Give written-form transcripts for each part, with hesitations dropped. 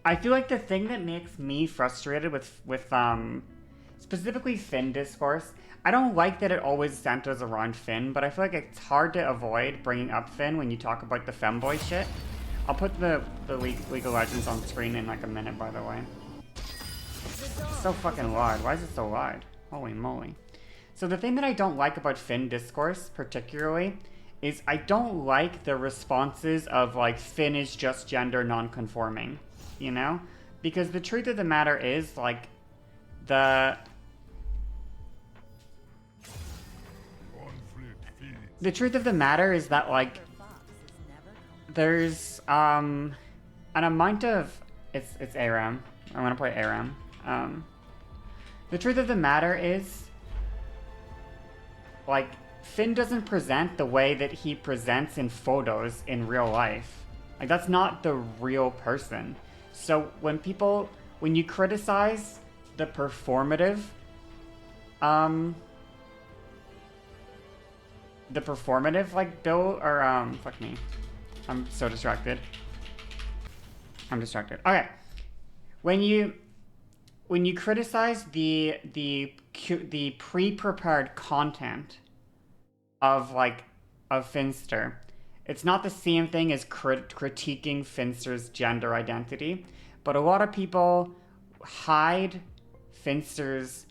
I feel like the thing that makes me frustrated with specifically Finn discourse, I don't like that it always centers around Finn, but I feel like it's hard to avoid bringing up Finn when you talk about the femboy shit. I'll put the League of Legends on screen in like a minute, by the way. It's so fucking loud. Why is it so loud? Holy moly. So the thing that I don't like about Finn discourse particularly is I don't like the responses of like Finn is just gender non-conforming, you know? Because the truth of the matter is like the truth of the matter is that like there's an amount of it's ARAM. I'm gonna play ARAM. The truth of the matter is like Finn doesn't present the way that he presents in photos in real life. Like that's not the real person. So when you criticize the performative like Bill or fuck me. I'm so distracted. I'm distracted. Okay. When you criticize the pre-prepared content of Finster, it's not the same thing as critiquing Finster's gender identity, but a lot of people hide Finster's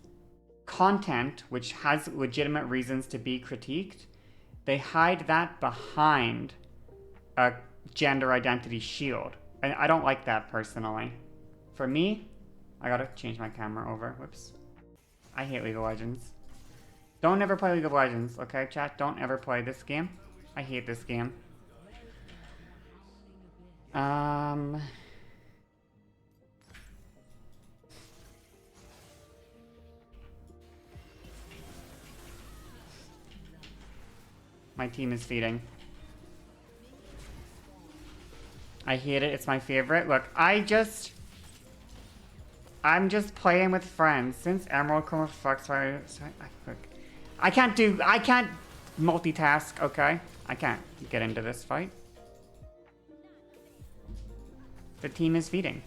content, which has legitimate reasons to be critiqued. They hide that behind a gender identity shield, and I don't like that personally. For me, I gotta change my camera over. Whoops. I hate League of Legends. Don't ever play League of Legends, okay, chat? Don't ever play this game. I hate this game. My team is feeding. I hate it. It's my favorite. Look, I'm just playing with friends. Since Emerald Chroma fucks, I can't multitask, okay? I can't get into this fight. The team is feeding.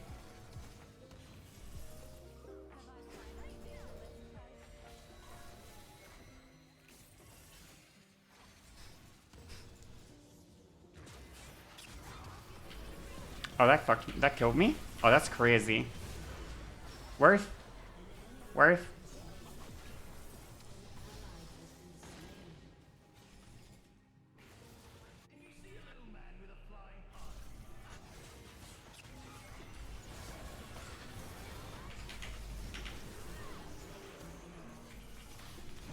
Oh, that killed me? Oh, that's crazy. Worth.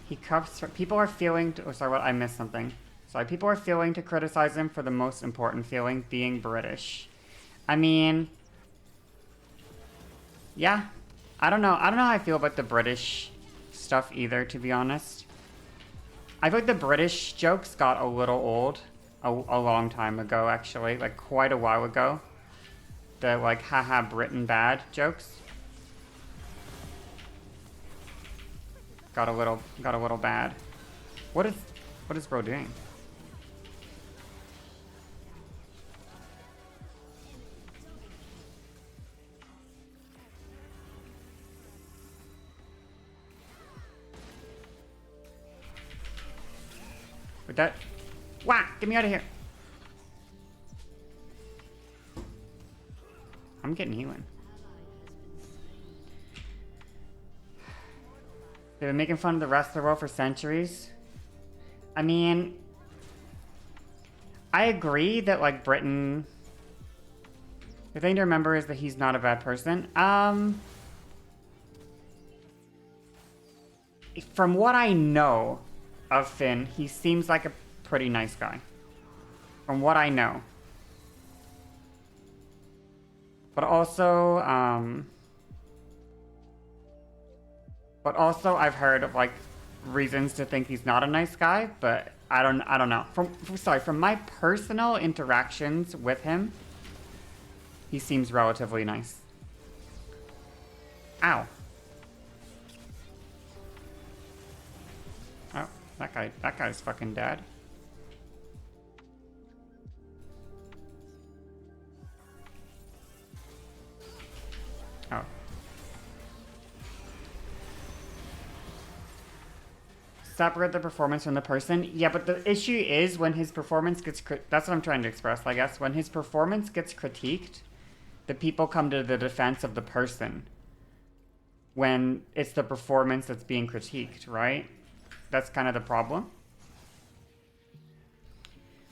He cuffs her. People are feeling to, oh sorry, what? I missed something. Sorry, people are feeling to criticize him for the most important feeling, being British. I mean, yeah. I don't know how I feel about the British stuff either, to be honest. I feel like the British jokes got a little old a long time ago, actually. Like, quite a while ago. The, like, haha Britain bad jokes. Got a little bad. What is bro doing? With that, wah! Get me out of here! I'm getting healing. They've been making fun of the rest of the world for centuries. I mean, I agree that like Britain. The thing to remember is that he's not a bad person. From what I know of Finn, he seems like a pretty nice guy. From what I know. But also, I've heard of like reasons to think he's not a nice guy, but I don't know. From my personal interactions with him, he seems relatively nice. Ow. Oh, that guy's fucking dead. separate the performance from the person. Yeah, but the issue is when his performance gets... That's what I'm trying to express, I guess. When his performance gets critiqued, the people come to the defense of the person. When it's the performance that's being critiqued, right? That's kind of the problem.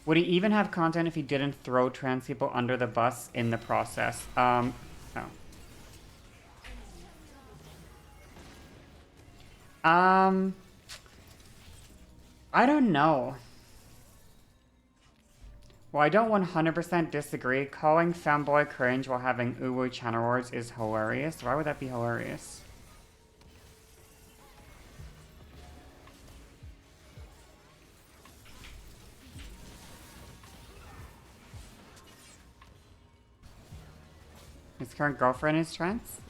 Would he even have content if he didn't throw trans people under the bus in the process? Oh. I don't know. Well, I don't 100% disagree. Calling Femboy cringe while having uwu channel words is hilarious. Why would that be hilarious? His current girlfriend is trans?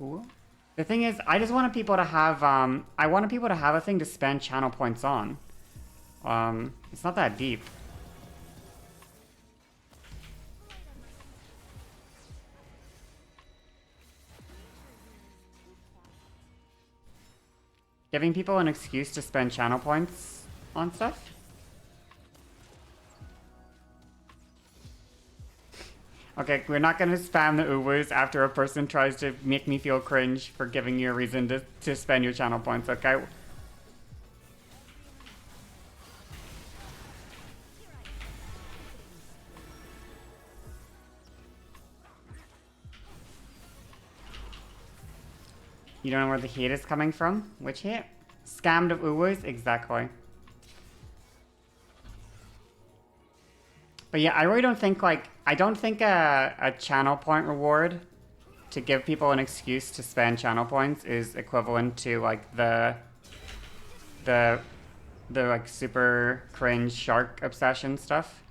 Ooh. The thing is, I just wanted people to have, I wanted people to have a thing to spend channel points on. It's not that deep. Giving people an excuse to spend channel points on stuff? Okay, we're not gonna spam the uwus after a person tries to make me feel cringe for giving you a reason to spend your channel points, okay? You don't know where the hate is coming from? Which hate? Scammed of uwus? Exactly. But yeah, I really don't think, like, I don't think a channel point reward to give people an excuse to spend channel points is equivalent to, like, the like, super cringe shark obsession stuff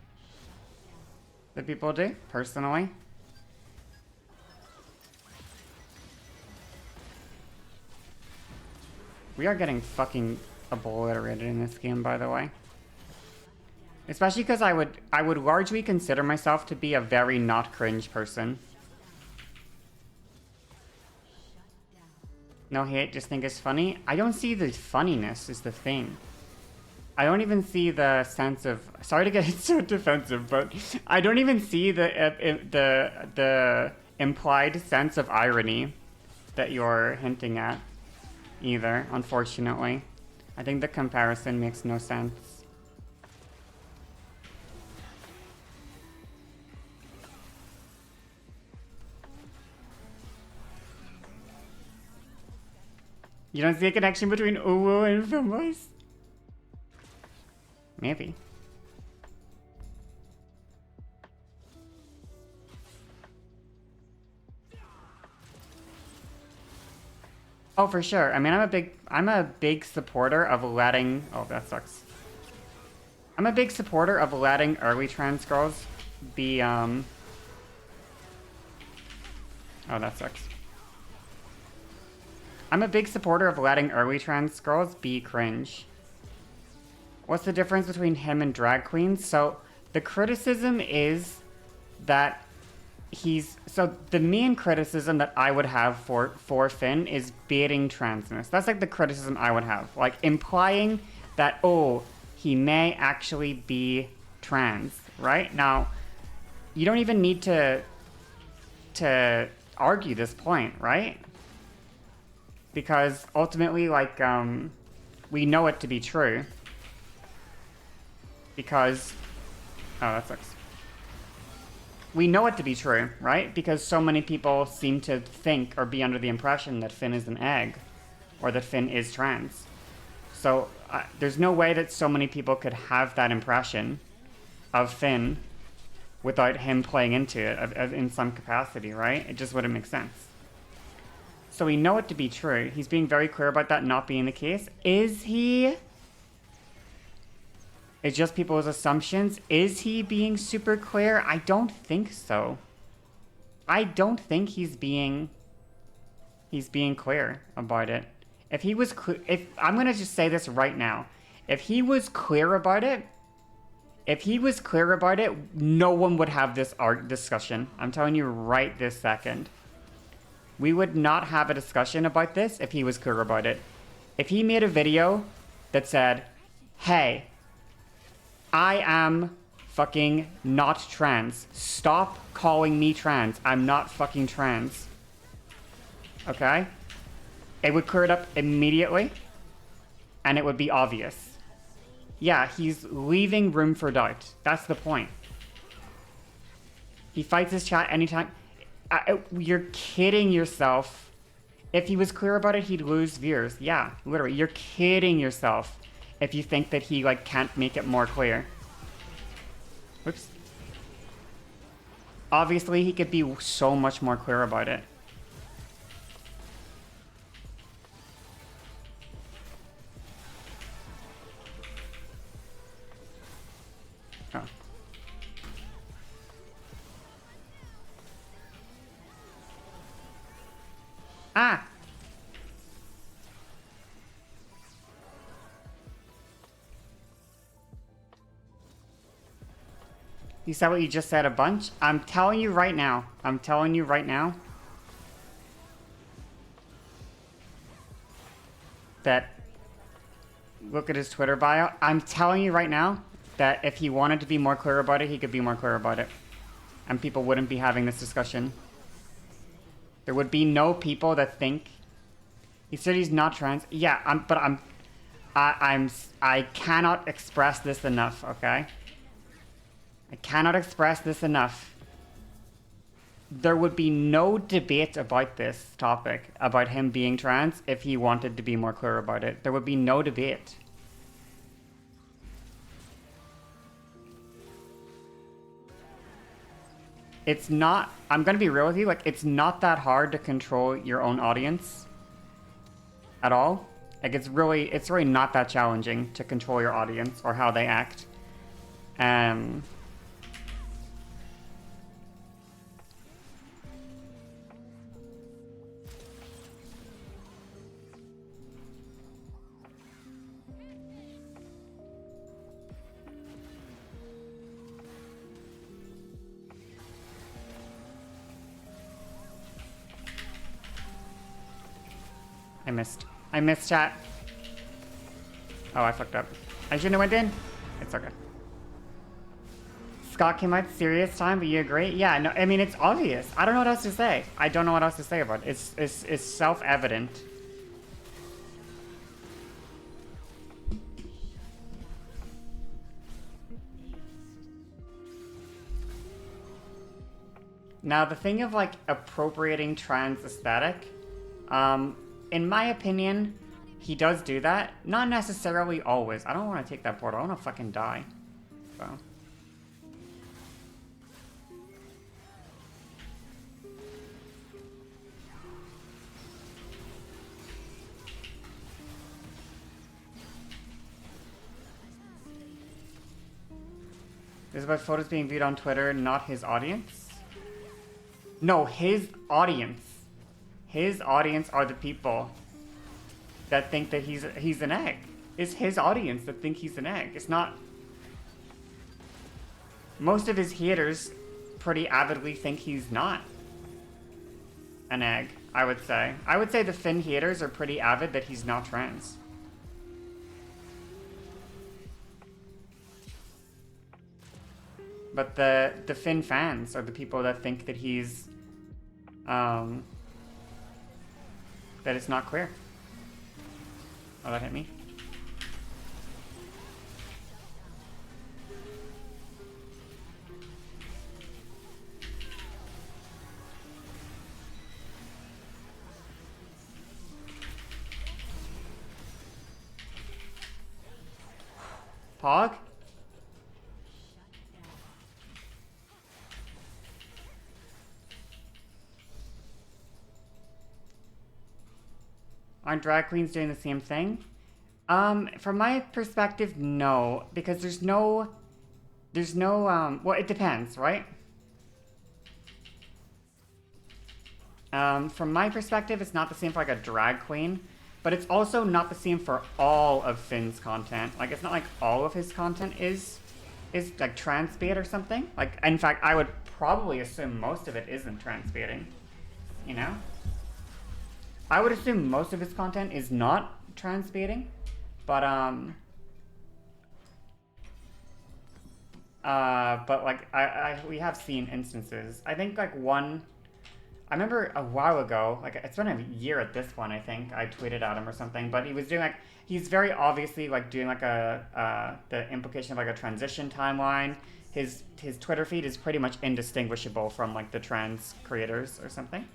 that people do, personally. We are getting fucking obliterated in this game, by the way. Especially because I would largely consider myself to be a very not cringe person. No hate, just think it's funny. I don't see the funniness is the thing. I don't even see the sense of... Sorry to get so defensive, but I don't even see the implied sense of irony that you're hinting at either, unfortunately. I think the comparison makes no sense. You don't see a connection between uwu and Femboys? Maybe. Oh, for sure. I mean, I'm a big supporter of letting... Oh, that sucks. I'm a big supporter of letting early trans girls be, Oh, that sucks. I'm a big supporter of letting early trans girls be cringe. What's the difference between him and drag queens? So, the criticism is that he's... So, the main criticism that I would have for Finn is baiting transness. That's like the criticism I would have. Like, implying that, oh, he may actually be trans, right? Now, you don't even need to argue this point, right? Because ultimately, like, we know it to be true. Because... Oh, that sucks. We know it to be true, right? Because so many people seem to think or be under the impression that Finn is an egg. Or that Finn is trans. So, there's no way that so many people could have that impression of Finn without him playing into it in some capacity, right? It just wouldn't make sense. So we know it to be true. He's being very clear about that not being the case. Is he? It's just people's assumptions. Is he being super clear? I don't think so. I don't think he's being clear about it. If he was I'm gonna just say this right now. If he was clear about it, no one would have this discussion. I'm telling you right this second. we would not have a discussion about this if he was clear about it. If he made a video that said, hey, I am fucking not trans. Stop calling me trans. I'm not fucking trans. Okay? It would clear it up immediately, and it would be obvious. Yeah, he's leaving room for doubt. That's the point. He fights his chat anytime. You're kidding yourself. If he was clear about it, he'd lose viewers. Yeah, literally. You're kidding yourself if you think that he, like, can't make it more clear. Whoops. Obviously, he could be so much more clear about it. Oh. Ah! You said what you just said a bunch? I'm telling you right now. I'm telling you right now. That... Look at his Twitter bio. I'm telling you right now that if he wanted to be more clear about it, he could be more clear about it. And people wouldn't be having this discussion. There would be no people that think... He said he's not trans. Yeah, I cannot express this enough, okay? I cannot express this enough. There would be no debate about this topic, about him being trans, if he wanted to be more clear about it. There would be no debate. It's not, I'm gonna be real with you, like, it's not that hard to control your own audience at all. Like, it's really not that challenging to control your audience or how they act. I missed chat. Oh, I fucked up. I shouldn't have went in. It's okay. Scott came out serious time, but you agree? Yeah, no, I mean, it's obvious. I don't know what else to say. I don't know what else to say about it. It's self-evident. Now, the thing of, like, appropriating trans aesthetic, in my opinion, he does do that. Not necessarily always. I don't want to take that portal. I want to fucking die. So. This is about photos being viewed on Twitter, not his audience? No, his audience. His audience are the people that think that he's an egg. It's his audience that think he's an egg. It's not... Most of his haters pretty avidly think he's not an egg, I would say. I would say the Finn haters are pretty avid that he's not trans. But the Finn fans are the people that think that he's... that it's not clear. Oh, that hit me. Pog? Aren't drag queens doing the same thing? From my perspective, no. Because there's no, well, it depends, right? From my perspective, it's not the same for, like, a drag queen. But it's also not the same for all of Finn's content. Like, it's not like all of his content is like, trans bait or something. Like, in fact, I would probably assume most of it isn't trans baiting. You know? I would assume most of his content is not trans baiting, but like we have seen instances. I think like one. I remember a while ago, like it's been a year at this point, I think, I tweeted at him or something, but he was doing like, he's very obviously like doing like the implication of like a transition timeline. His Twitter feed is pretty much indistinguishable from like the trans creators or something.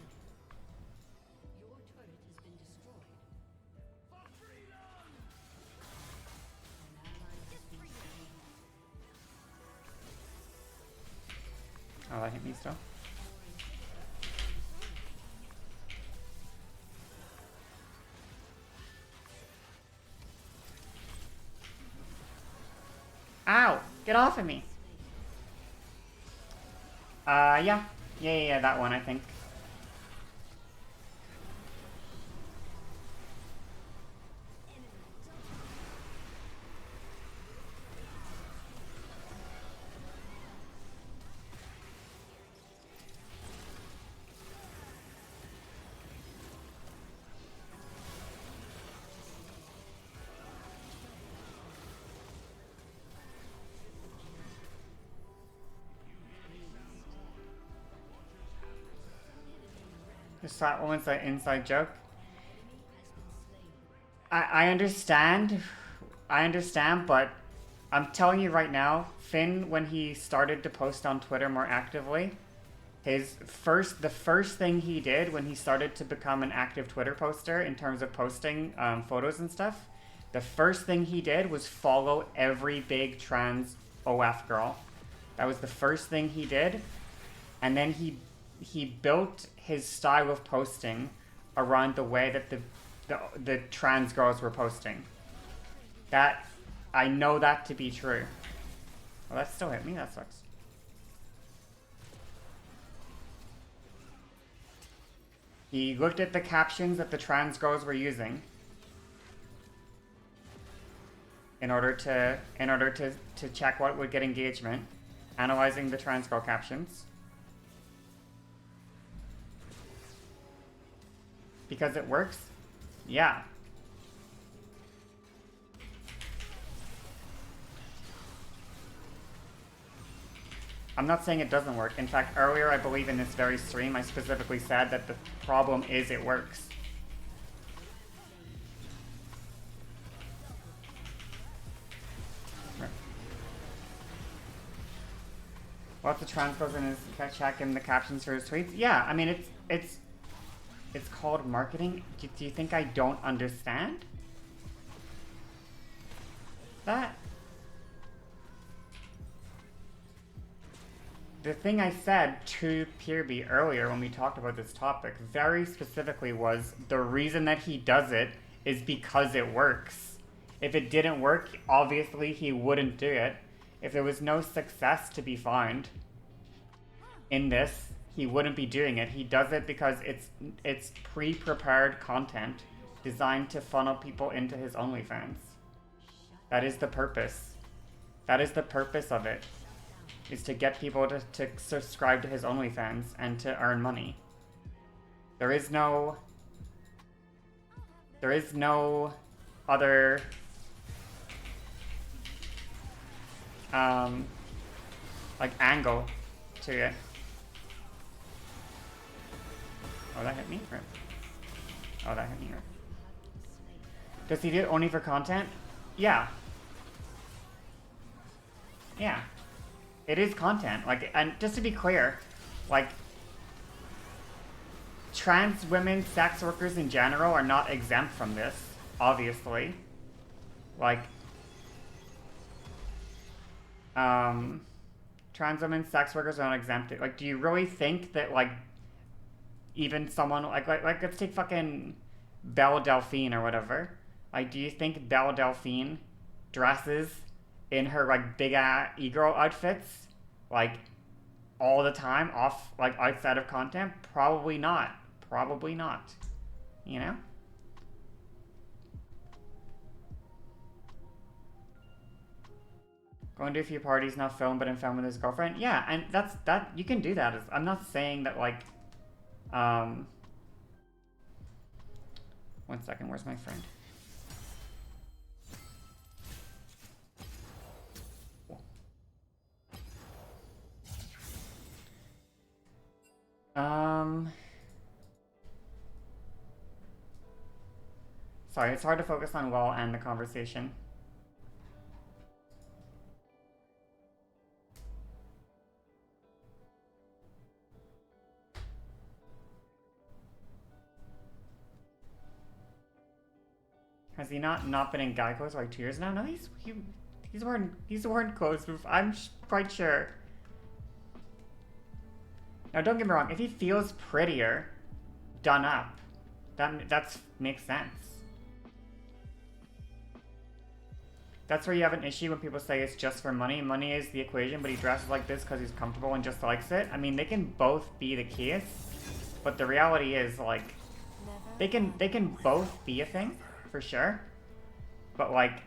Oh, that hit me still. Ow! Get off of me! Yeah, that one, I think. Just that one's an inside joke. I understand. I understand, but I'm telling you right now, Finn, when he started to post on Twitter more actively, the first thing he did when he started to become an active Twitter poster in terms of posting photos and stuff, the first thing he did was follow every big trans OF girl. That was the first thing he did, and then he built his style of posting around the way that the trans girls were posting. That, I know that to be true. Well, that still hit me, that sucks. He looked at the captions that the trans girls were using in order to check what would get engagement, analyzing the trans girl captions. Because it works? Yeah. I'm not saying it doesn't work. In fact, earlier, I believe in this very stream, I specifically said that the problem is it works. Lots of trans girls in his check in the captions for his tweets. Yeah, I mean, it's called marketing. Do you think I don't understand that? The thing I said to Peerby earlier when we talked about this topic very specifically was the reason that he does it is because it works. If it didn't work, obviously he wouldn't do it. If there was no success to be found in this, he wouldn't be doing it. He does it because it's pre-prepared content designed to funnel people into his OnlyFans. That is the purpose. That is the purpose of it. Is to get people to subscribe to his OnlyFans and to earn money. There is no other like angle to it. Oh, that hit me? Right. Oh, that hit me. Right. Does he do it only for content? Yeah. Yeah. It is content. Like, and just to be clear, like, trans women, sex workers in general are not exempt from this, obviously. Like, trans women, sex workers are not exempted. Like, do you really think that, like, even someone, like let's take fucking Belle Delphine or whatever. Like, do you think Belle Delphine dresses in her, like, big-ass e-girl outfits, like, all the time, off, like, outside of content? Probably not. Probably not. You know? Going to a few parties, not film, but in film with his girlfriend? Yeah, and that, you can do that. I'm not saying that, like, 1 second, where's my friend? Sorry, it's hard to focus on WoW and the conversation. Has he not been in guy clothes for like 2 years now? No, he's wearing clothes. I'm quite sure. Now, don't get me wrong. If he feels prettier, done up, that makes sense. That's where you have an issue when people say it's just for money. Money is the equation, but he dresses like this because he's comfortable and just likes it. I mean, they can both be the case, but the reality is, like, they can both be a thing, for sure. But, like,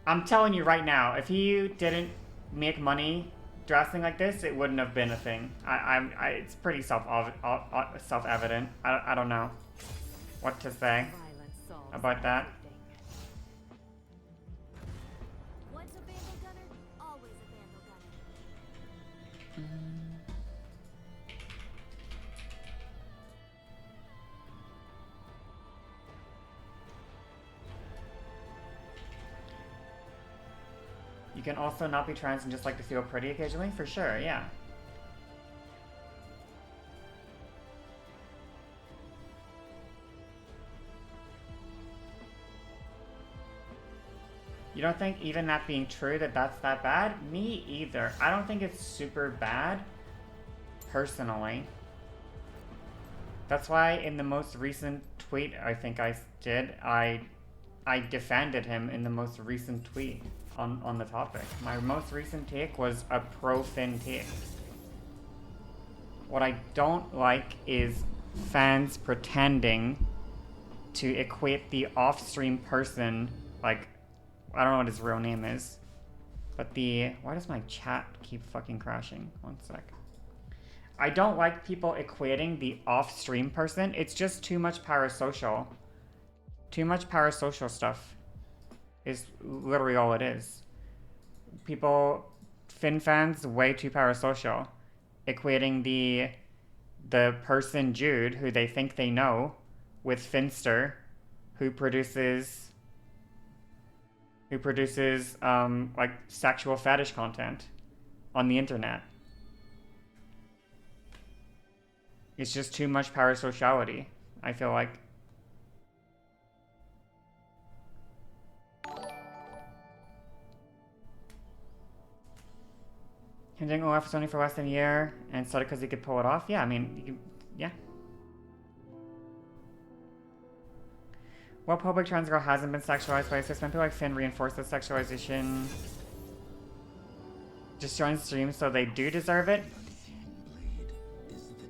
I'm telling you right now, if he didn't make money dressing like this, it wouldn't have been a thing. It's pretty self-evident. I don't know what to say about that. You can also not be trans and just like to feel pretty occasionally, for sure, yeah. You don't think even that being true that's that bad? Me either. I don't think it's super bad, personally. That's why in the most recent tweet I think I did, I defended him in the most recent tweet on the topic. My most recent take was a pro-Finn take. What I don't like is fans pretending to equate the off-stream person, like, I don't know what his real name is, but why does my chat keep fucking crashing? 1 sec. I don't like people equating the off-stream person. It's just too much parasocial. Too much parasocial stuff is literally all it is. Finn fans, way too parasocial. Equating the person Jude, who they think they know, with Finster, who produces like sexual fetish content on the internet. It's just too much parasociality, I feel like. Him doing OF was only for less than a year and started because he could pull it off? Yeah, I mean, yeah. Well, public trans girl hasn't been sexualized by a cis men. People like Finn reinforce the sexualization. Just join streams so they do deserve it.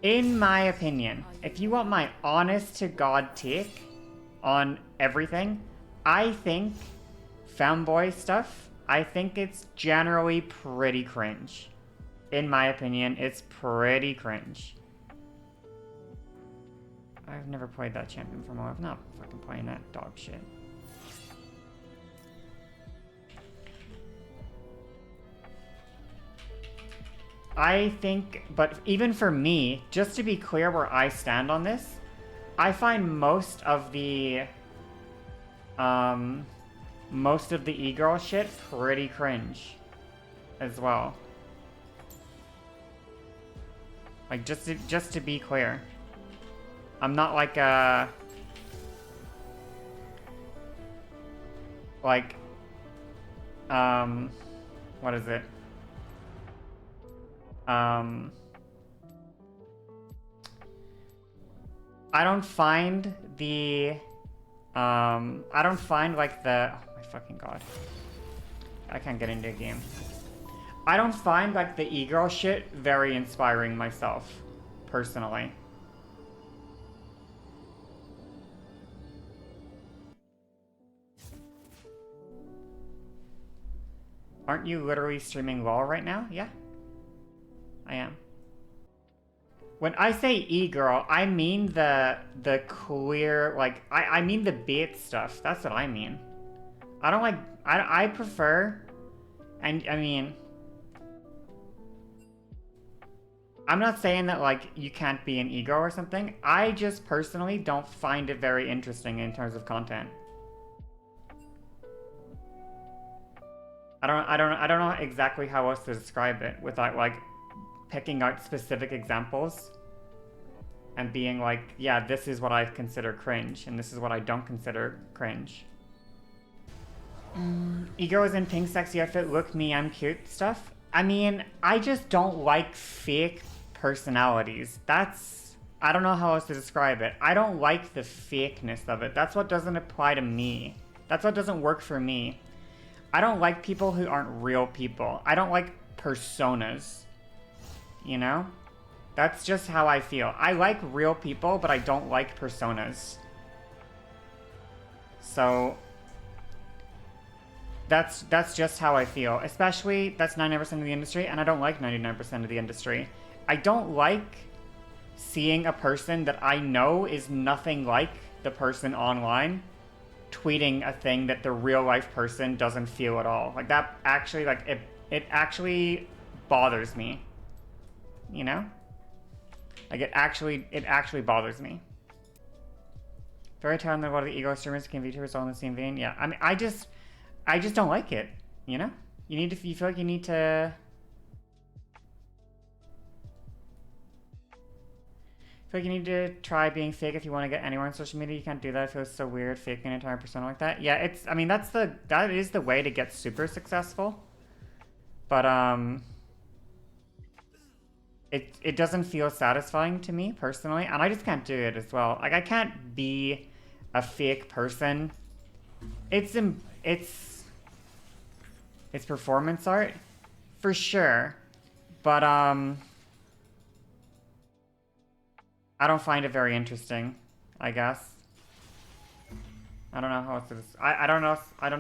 In my opinion, if you want my honest to God take on everything, I think Femboy stuff, I think it's generally pretty cringe. In my opinion, it's pretty cringe. I've never played that champion for more. I'm not fucking playing that dog shit. I think, but even for me, just to be clear where I stand on this, I find most of the e-girl shit pretty cringe as well. Like, just to be clear. I'm not like a... Like... What is it? I don't find the... I don't find like the... Oh my fucking god. I can't get into a game. I don't find like the e-girl shit very inspiring myself, personally. Aren't you literally streaming LOL right now? Yeah, I am. When I say e-girl, I mean the queer, like, I mean the bait stuff. That's what I mean. I don't like, I prefer, and I mean, I'm not saying that, like, you can't be an e-girl or something. I just personally don't find it very interesting in terms of content. I don't know exactly how else to describe it without, like, picking out specific examples and being like, yeah, this is what I consider cringe and this is what I don't consider cringe. E-girls in pink sexy outfit, look me, I'm cute stuff. I mean, I just don't like fake personalities. That's, I don't know how else to describe it. I don't like the fakeness of it. That's what doesn't apply to me. That's what doesn't work for me. I don't like people who aren't real people. I don't like personas. You know? That's just how I feel. I like real people, but I don't like personas. So that's just how I feel. Especially, that's 99% of the industry, and I don't like 99% of the industry. I don't like seeing a person that I know is nothing like the person online tweeting a thing that the real life person doesn't feel at all. Like, that actually, like, it actually bothers me. You know? Like, it actually bothers me. Very talented, a lot of the ego streamers can VTubers all in the same vein. Yeah, I mean, I just don't like it, you know? You feel like you need to... I feel like you need to try being fake if you want to get anywhere on social media. You can't do that. It feels so weird faking an entire persona like that. Yeah, it's, I mean, that is the way to get super successful. But, it doesn't feel satisfying to me, personally, and I just can't do it as well. Like, I can't be a fake person. It's performance art, for sure, but, I don't find it very interesting, I guess. I don't know how else to, I don't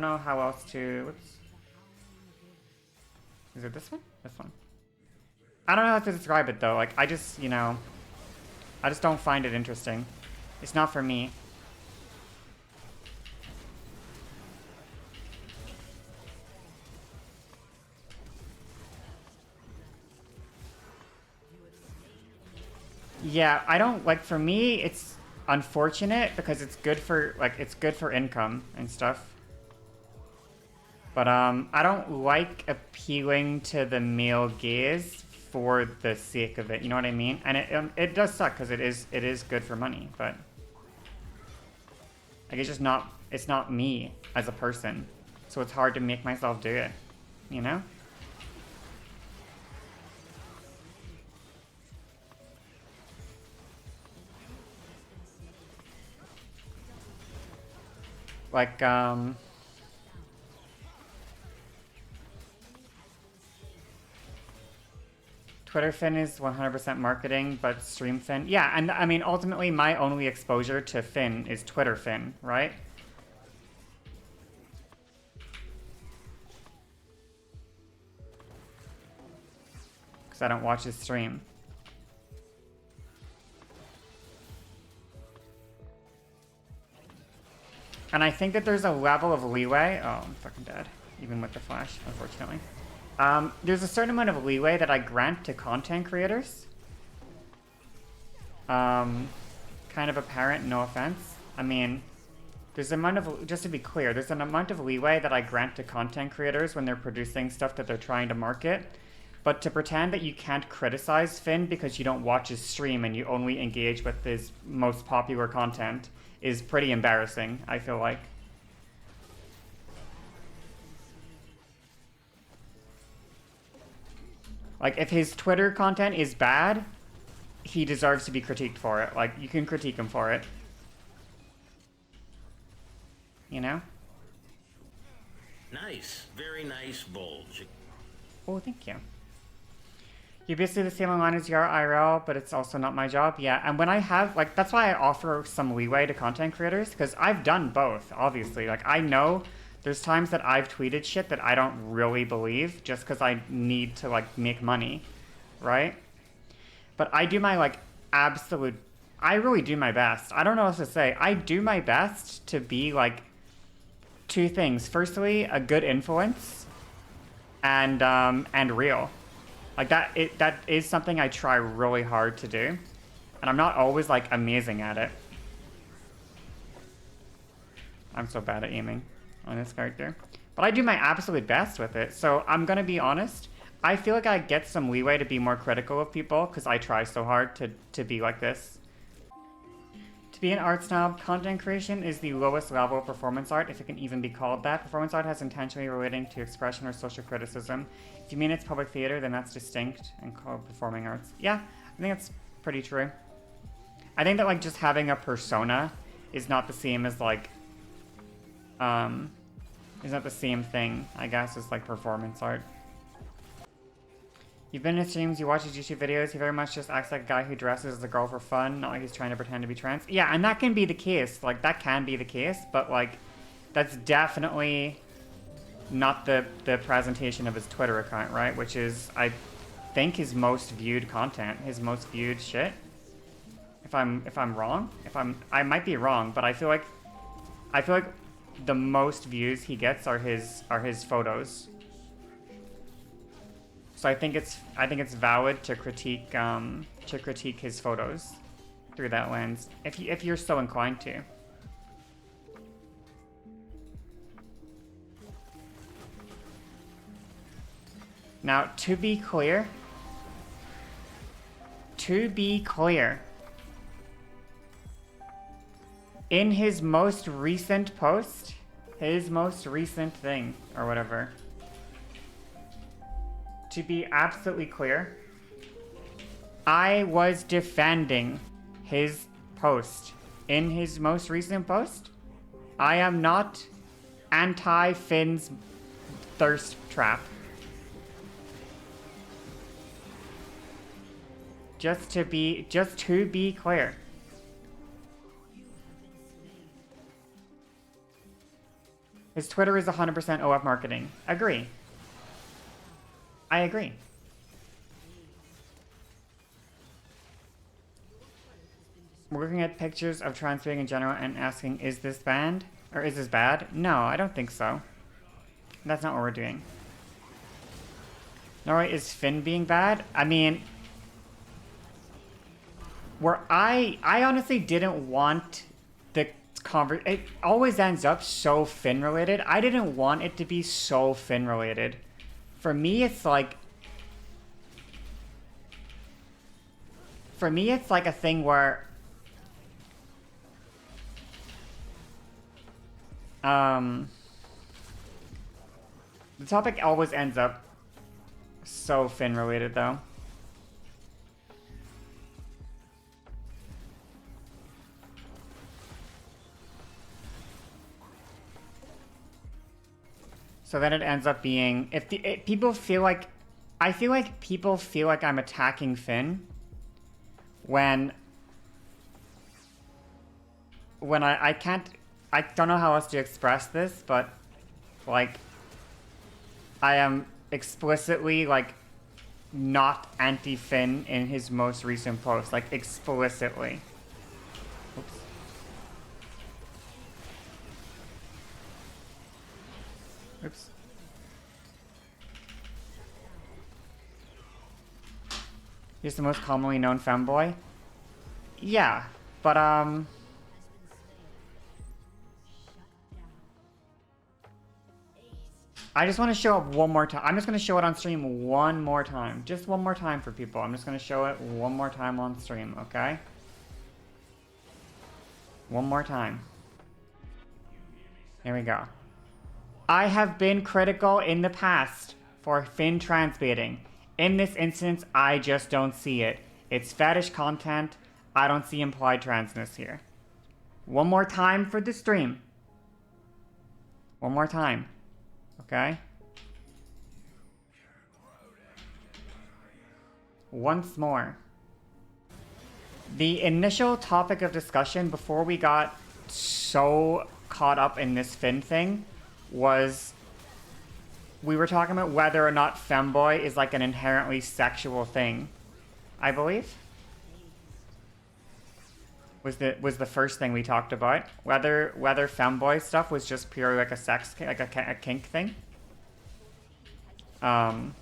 know how else to, whoops. Is it this one? This one. I don't know how to describe it though, like, I just, you know, I just don't find it interesting. It's not for me. Yeah, I don't, like, for me, it's unfortunate because it's good for, like, it's good for income and stuff. But, I don't like appealing to the male gaze for the sake of it, you know what I mean? And it does suck because it is good for money, but like, it's just not, it's not me as a person, so it's hard to make myself do it, you know? Like, Twitter Fin is 100% marketing, but Stream Fin... Yeah, and I mean, ultimately, my only exposure to Fin is Twitter Fin, right? Because I don't watch his stream. And I think that there's a level of leeway... Oh, I'm fucking dead. Even with the flash, unfortunately. There's a certain amount of leeway that I grant to content creators. Kind of apparent, no offense. I mean, there's an amount of, just to be clear, there's an amount of leeway that I grant to content creators when they're producing stuff that they're trying to market. But to pretend that you can't criticize Finn because you don't watch his stream and you only engage with his most popular content is pretty embarrassing, I feel like. Like, if his Twitter content is bad, he deserves to be critiqued for it. Like, you can critique him for it. You know? Nice. Very nice bulge. Oh, thank you. You're basically the same online as you are IRL, but it's also not my job. Yeah, and when I have, like, that's why I offer some leeway to content creators, because I've done both, obviously. Like, I know there's times that I've tweeted shit that I don't really believe just because I need to, like, make money, right? But I do my, like, absolute... I really do my best. I don't know what to say. I do my best to be, like, two things. Firstly, a good influence, and real. Like, that is something I try really hard to do. And I'm not always, like, amazing at it. I'm so bad at aiming on this character. But I do my absolute best with it. So I'm gonna be honest. I feel like I get some leeway to be more critical of people because I try so hard to be like this. To be an art snob, content creation is the lowest level of performance art, if it can even be called that. Performance art has intentionally relating to expression or social criticism. If you mean it's public theater, then that's distinct and called performing arts. Yeah, I think that's pretty true. I think that, like, just having a persona is not the same as, like, is not the same thing, I guess, as, like, performance art. You've been in his streams, you watch his YouTube videos, he very much just acts like a guy who dresses as a girl for fun, not like he's trying to pretend to be trans. Yeah, and that can be the case. Like, that can be the case, but, like, that's definitely not the presentation of his Twitter account, right? Which is, I think, his most viewed content, his most viewed shit. If I'm wrong, I might be wrong, but I feel like the most views he gets are his photos. So I think it's valid to critique his photos through that lens if you're so inclined to. Now, to be clear, in his most recent post, his most recent thing, or whatever, to be absolutely clear, I was defending his post. In his most recent post, I am not anti-Finn's thirst trap. Just to be clear. His Twitter is 100% OF marketing. Agree. I agree. We're looking at pictures of trans being in general and asking, is this banned? Or is this bad? No, I don't think so. That's not what we're doing. Nor is Finn being bad? I mean, I honestly didn't want the it always ends up so Finn related. I didn't want it to be so Finn related. For me, it's like a thing where the topic always ends up so Finn related though. So then it ends up being, people feel like, I feel like people feel like I'm attacking Finn when I don't know how else to express this, but like, I am explicitly like not anti-Finn in his most recent post, like explicitly. Oops. Oops. He's the most commonly known femboy? Yeah, but I just want to show up one more time. I'm just going to show it on stream one more time. Just one more time for people. I'm just going to show it one more time on stream, okay? One more time. Here we go. I have been critical in the past for Finn transbaiting. In this instance, I just don't see it. It's fetish content. I don't see implied transness here. One more time for the stream. One more time. Okay? Once more. The initial topic of discussion before we got so caught up in this Finn thing was we were talking about whether or not femboy is like an inherently sexual thing, I believe. was the first thing we talked about. Whether femboy stuff was just purely like a a kink thing. Um,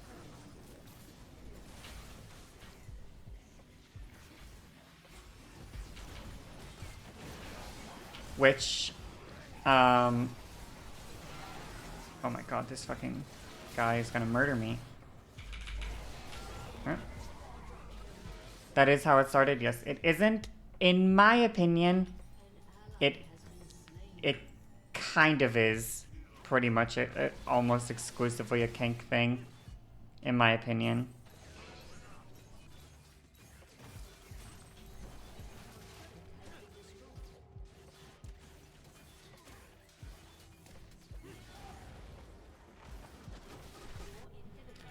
which, oh my god, this fucking guy is gonna murder me. Huh? That is how it started. Yes, it isn't. In my opinion, it kind of is pretty much almost exclusively a kink thing, in my opinion.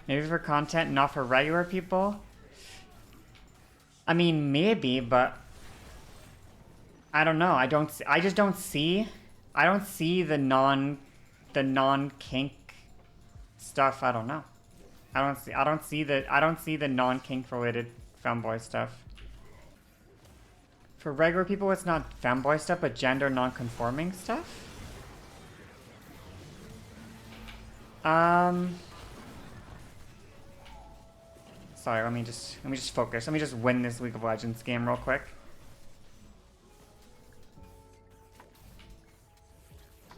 Maybe for content, not for regular people. I mean, maybe, but I don't know. I just don't see. I don't see the non kink stuff. I don't know. I don't see the non kink related femboy stuff. For regular people, it's not femboy stuff, but gender non-conforming stuff. Sorry, let me just focus. Let me just win this League of Legends game real quick.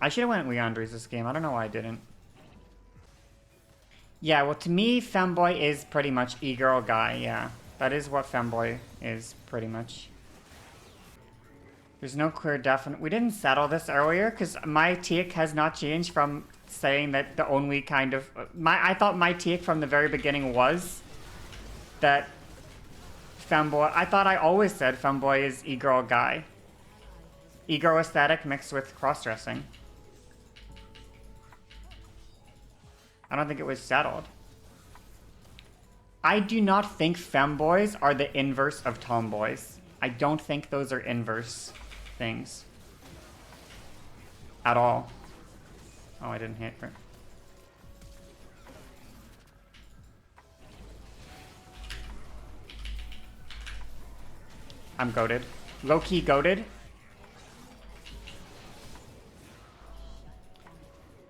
I should have went Leandri's this game. I don't know why I didn't. Yeah, well, to me, femboy is pretty much e-girl guy, yeah. That is what femboy is, pretty much. There's no clear definite... We didn't settle this earlier, because my take has not changed from saying that the only kind of... I thought my take from the very beginning was that femboy... I thought I always said femboy is e-girl guy. E-girl aesthetic mixed with cross-dressing. I don't think it was settled. I do not think femboys are the inverse of tomboys. I don't think those are inverse things. At all. Oh, I didn't hit her. I'm goated. Low-key goated.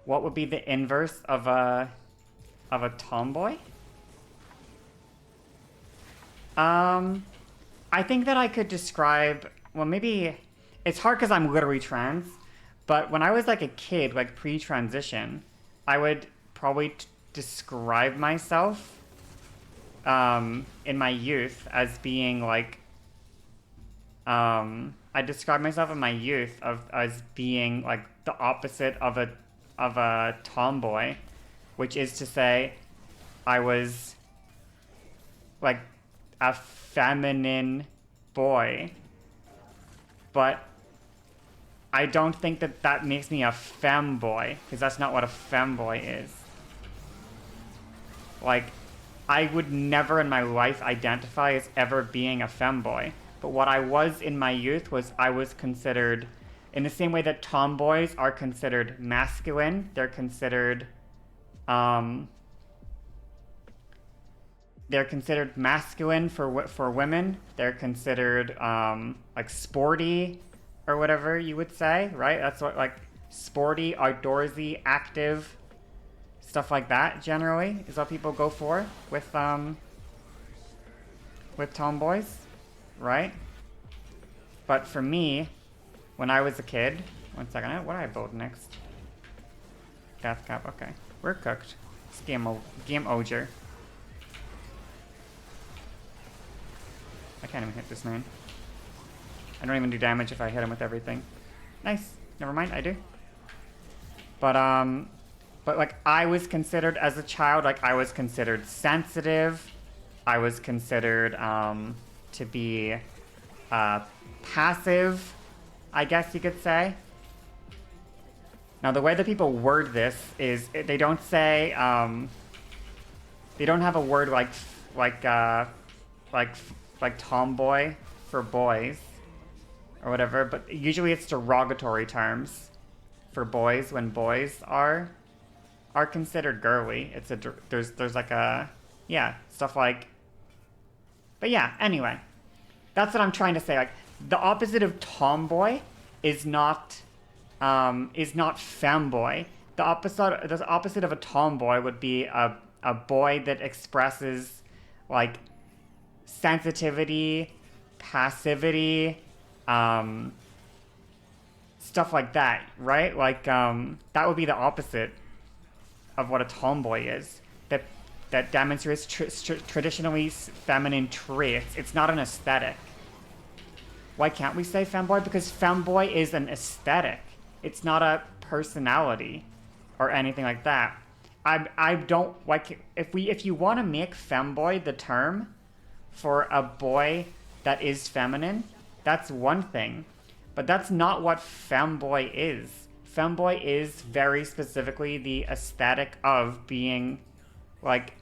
What would be the inverse of a tomboy? I think that I could describe, well, maybe it's hard because I'm literally trans, but when I was like a kid, like pre-transition, I would probably describe myself in my youth as being like I described myself in my youth as being like the opposite of a tomboy, which is to say I was like a feminine boy, but I don't think that makes me a femboy, because that's not what a femboy is. Like, I would never in my life identify as ever being a femboy, but what I was in my youth was I was considered, in the same way that tomboys are considered masculine, they're considered masculine for women. They're considered like sporty or whatever you would say, right? That's what, like, sporty, outdoorsy, active, stuff like that generally is what people go for with tomboys, right? But for me, when I was a kid, one second, what do I build next? Death cap, okay. We're cooked. It's game over. I can't even hit this man. I don't even do damage if I hit him with everything. Nice. Never mind, I do. But like, I was considered, as a child, like, I was considered sensitive. I was considered to be passive, I guess you could say. Now, the way that people word this is they don't say, they don't have a word like tomboy for boys or whatever, but usually it's derogatory terms for boys when boys are considered girly. It's there's like a, yeah, stuff like, but yeah, anyway, that's what I'm trying to say. Like, the opposite of tomboy is not femboy. The opposite of a tomboy would be a boy that expresses like sensitivity, passivity, stuff like that, right? Like that would be the opposite of what a tomboy is. That demonstrates traditionally feminine traits. It's not an aesthetic. Why can't we say femboy? Because femboy is an aesthetic. It's not a personality or anything like that. I don't like if you want to make femboy the term for a boy that is feminine, that's one thing. But that's not what femboy is. Femboy is very specifically the aesthetic of being like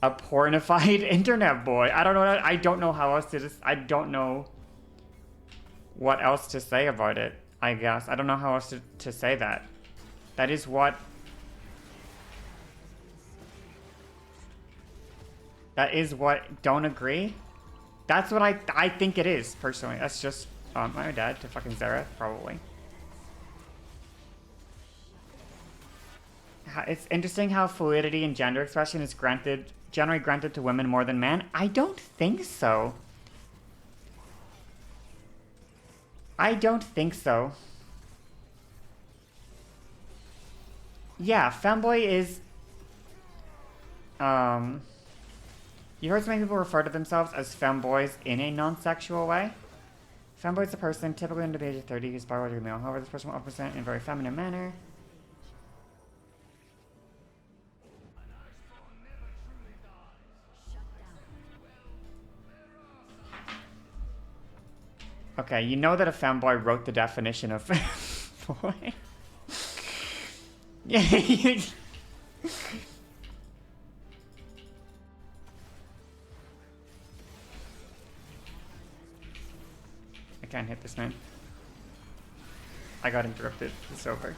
a pornified internet boy. I don't know how else to I don't know what else to say about it, I guess. I don't know how else to say that. That is what don't agree. That's what I think it is, personally. That's just my dad to fucking Zareth, probably. It's interesting how fluidity in gender expression is generally granted to women more than men. I don't think so. I don't think so. Yeah, femboy is... You heard so many people refer to themselves as femboys in a non-sexual way. Femboy is a person, typically under the age of 30, who's biologically male. However, this person will present in a very feminine manner. Okay, you know that a femboy wrote the definition of femboy. Yeah. I can't hit this man. I got interrupted. It's over.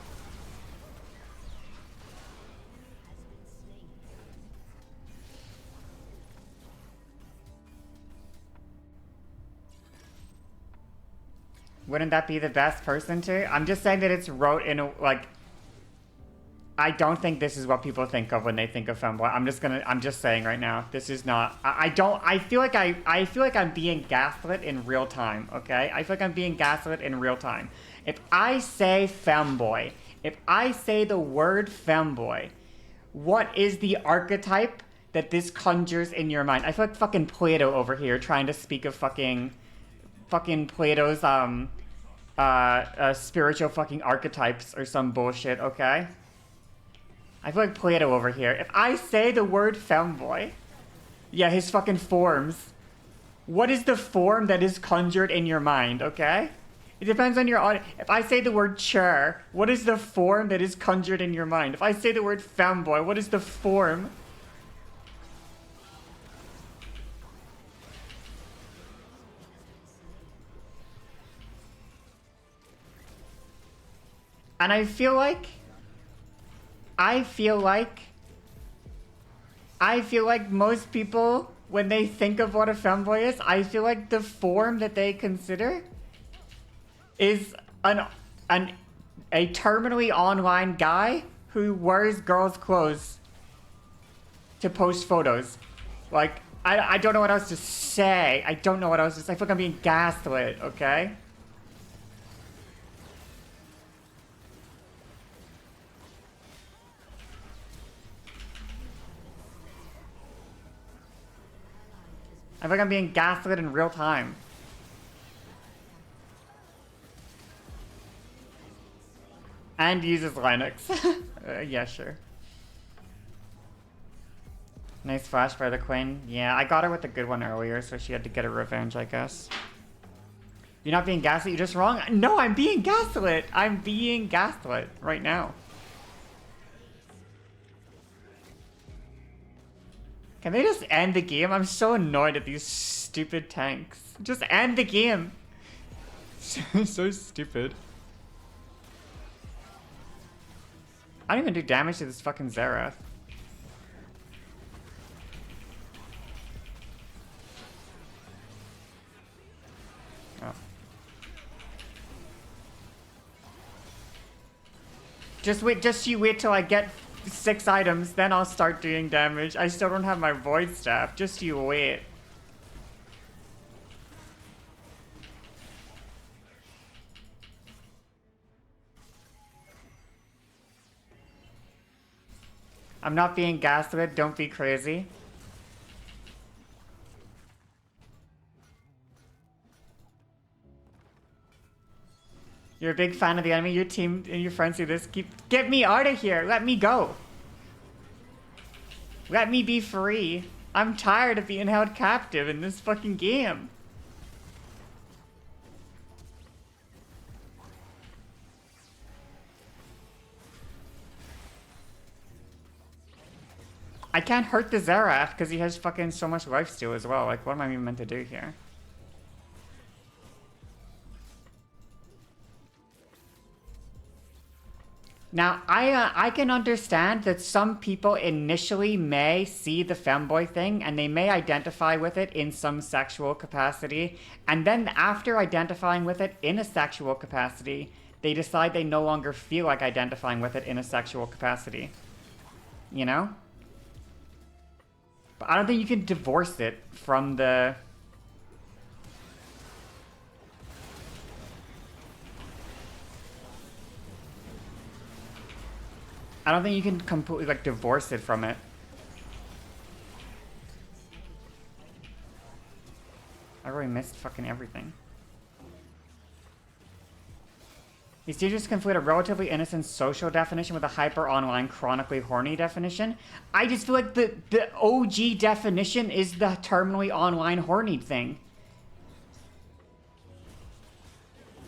Wouldn't that be the best person to? I'm just saying that it's wrote in a, like, I don't think this is what people think of when they think of femboy. I'm just saying right now, this is not, I feel like I'm being gaslit in real time, okay? I feel like I'm being gaslit in real time. If I say femboy, if I say the word femboy, what is the archetype that this conjures in your mind? I feel like fucking Plato over here trying to speak of fucking Plato's, spiritual fucking archetypes or some bullshit, okay? I feel like Plato over here. If I say the word femboy, yeah, his fucking forms. What is the form that is conjured in your mind, okay? It depends on your audience. If I say the word chair, what is the form that is conjured in your mind? If I say the word femboy, what is the form? And I feel like most people, when they think of what a femboy is, I feel like the form that they consider is a terminally online guy who wears girls' clothes to post photos. Like, I don't know what else to say. I don't know what else to say. I feel like I'm being gaslit, okay? I feel like I'm being gaslit in real time. And uses Linux. Yeah, sure. Nice flash by the Queen. Yeah, I got her with a good one earlier, so she had to get her revenge, I guess. You're not being gaslit, you're just wrong? No, I'm being gaslit! I'm being gaslit right now. Can they just end the game? I'm so annoyed at these stupid tanks. Just end the game. So stupid. I don't even do damage to this fucking Zareth. Oh. Just you wait till I get 6 items, then I'll start doing damage. I still don't have my void staff. Just you wait. I'm not being gaslit, don't be crazy. You're a big fan of the enemy, your team and your friends do this. Get me out of here! Let me go! Let me be free! I'm tired of being held captive in this fucking game. I can't hurt the Zerath because he has fucking so much lifesteal as well. Like, what am I even meant to do here? Now, I can understand that some people initially may see the femboy thing and they may identify with it in some sexual capacity. And then after identifying with it in a sexual capacity, they decide they no longer feel like identifying with it in a sexual capacity. You know? But I don't think you can divorce it from the... I don't think you can completely, like, divorce it from it. I really missed fucking everything. These teachers conflate a relatively innocent social definition with a hyper-online, chronically horny definition. I just feel like the OG definition is the terminally online horny thing.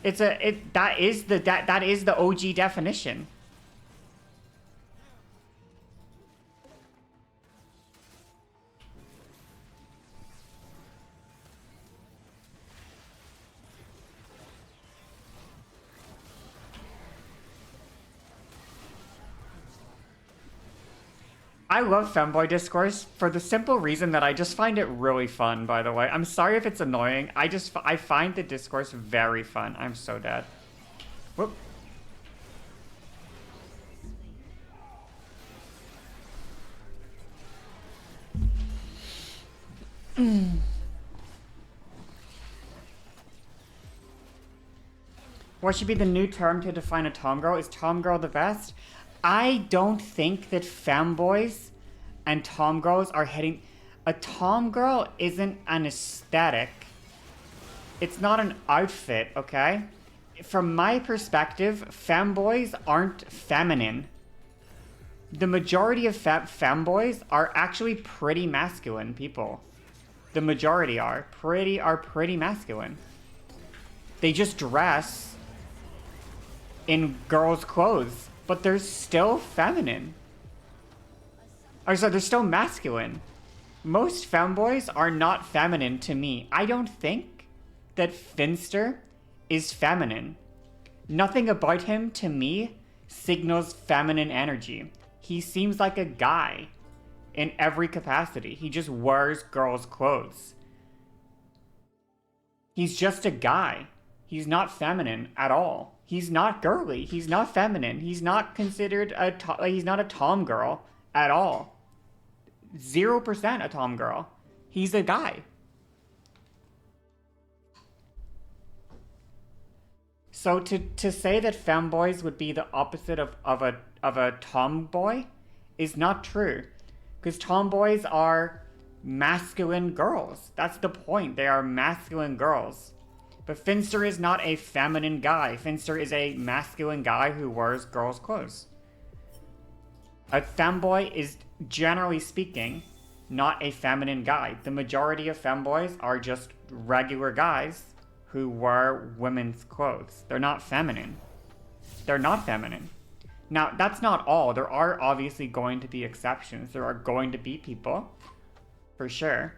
That is the OG definition. I love Femboy Discourse for the simple reason that I just find it really fun, by the way. I'm sorry if it's annoying. I find the discourse very fun. I'm so dead. Whoop. What should be the new term to define a tomgirl? Is tomgirl the best? I don't think that femboys and tomgirls are heading... A tomgirl isn't an aesthetic. It's not an outfit, okay? From my perspective, femboys aren't feminine. The majority of femboys are actually pretty masculine people. The majority are pretty masculine. They just dress in girls' clothes. But they're still feminine. Or so they're still masculine. Most femboys are not feminine to me. I don't think that Finster is feminine. Nothing about him, to me, signals feminine energy. He seems like a guy in every capacity. He just wears girls' clothes. He's just a guy. He's not feminine at all. He's not girly. He's not feminine. He's not considered he's not a tom girl at all. 0% a tom girl. He's a guy. So to say that femboys would be the opposite of a tomboy is not true. Because tomboys are masculine girls. That's the point. They are masculine girls. But Finster is not a feminine guy. Finster is a masculine guy who wears girls' clothes. A femboy is, generally speaking, not a feminine guy. The majority of femboys are just regular guys who wear women's clothes. They're not feminine. They're not feminine. Now, that's not all. There are obviously going to be exceptions. There are going to be people, for sure.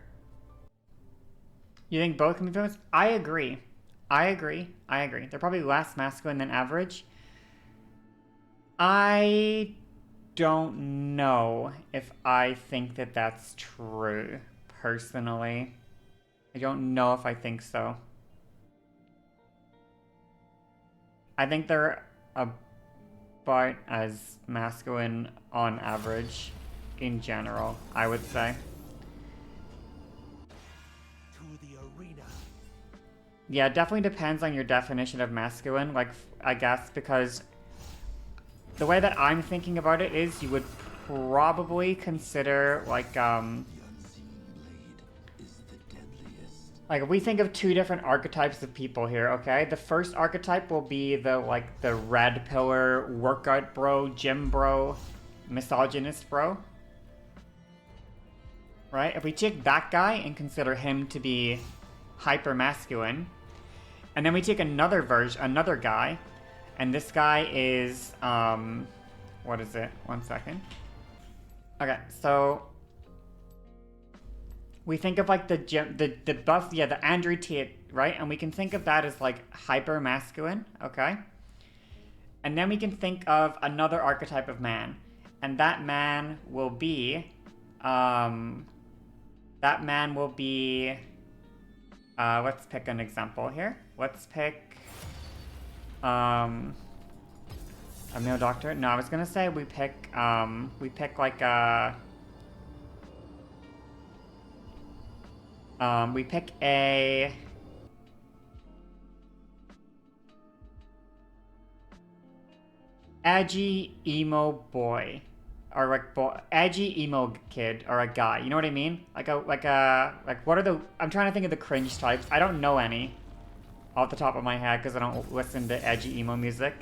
You think both can be feminist? I agree. They're probably less masculine than average. I don't know if I think that that's true, personally. I don't know if I think so. I think they're about as masculine on average in general, I would say. To the arena. Yeah, it definitely depends on your definition of masculine, like, I guess, because the way that I'm thinking about it is you would probably consider, like, if we think of two different archetypes of people here, okay? The first archetype will be the red pillar, workout bro, gym bro, misogynist bro. Right? If we take that guy and consider him to be hyper masculine, and then we take another guy, and this guy is, what is it? 1 second. Okay, so we think of like the buff, yeah, the Andrew Tate, right? And we can think of that as like hyper masculine, okay? And then we can think of another archetype of man, and that man will be, let's pick an example here. Let's pick, a male doctor. No, I was gonna say we pick like a, we pick a edgy emo boy, or like edgy emo kid, or a guy. You know what I mean? Like what are the? I'm trying to think of the cringe types. I don't know any off the top of my head because I don't listen to edgy emo music.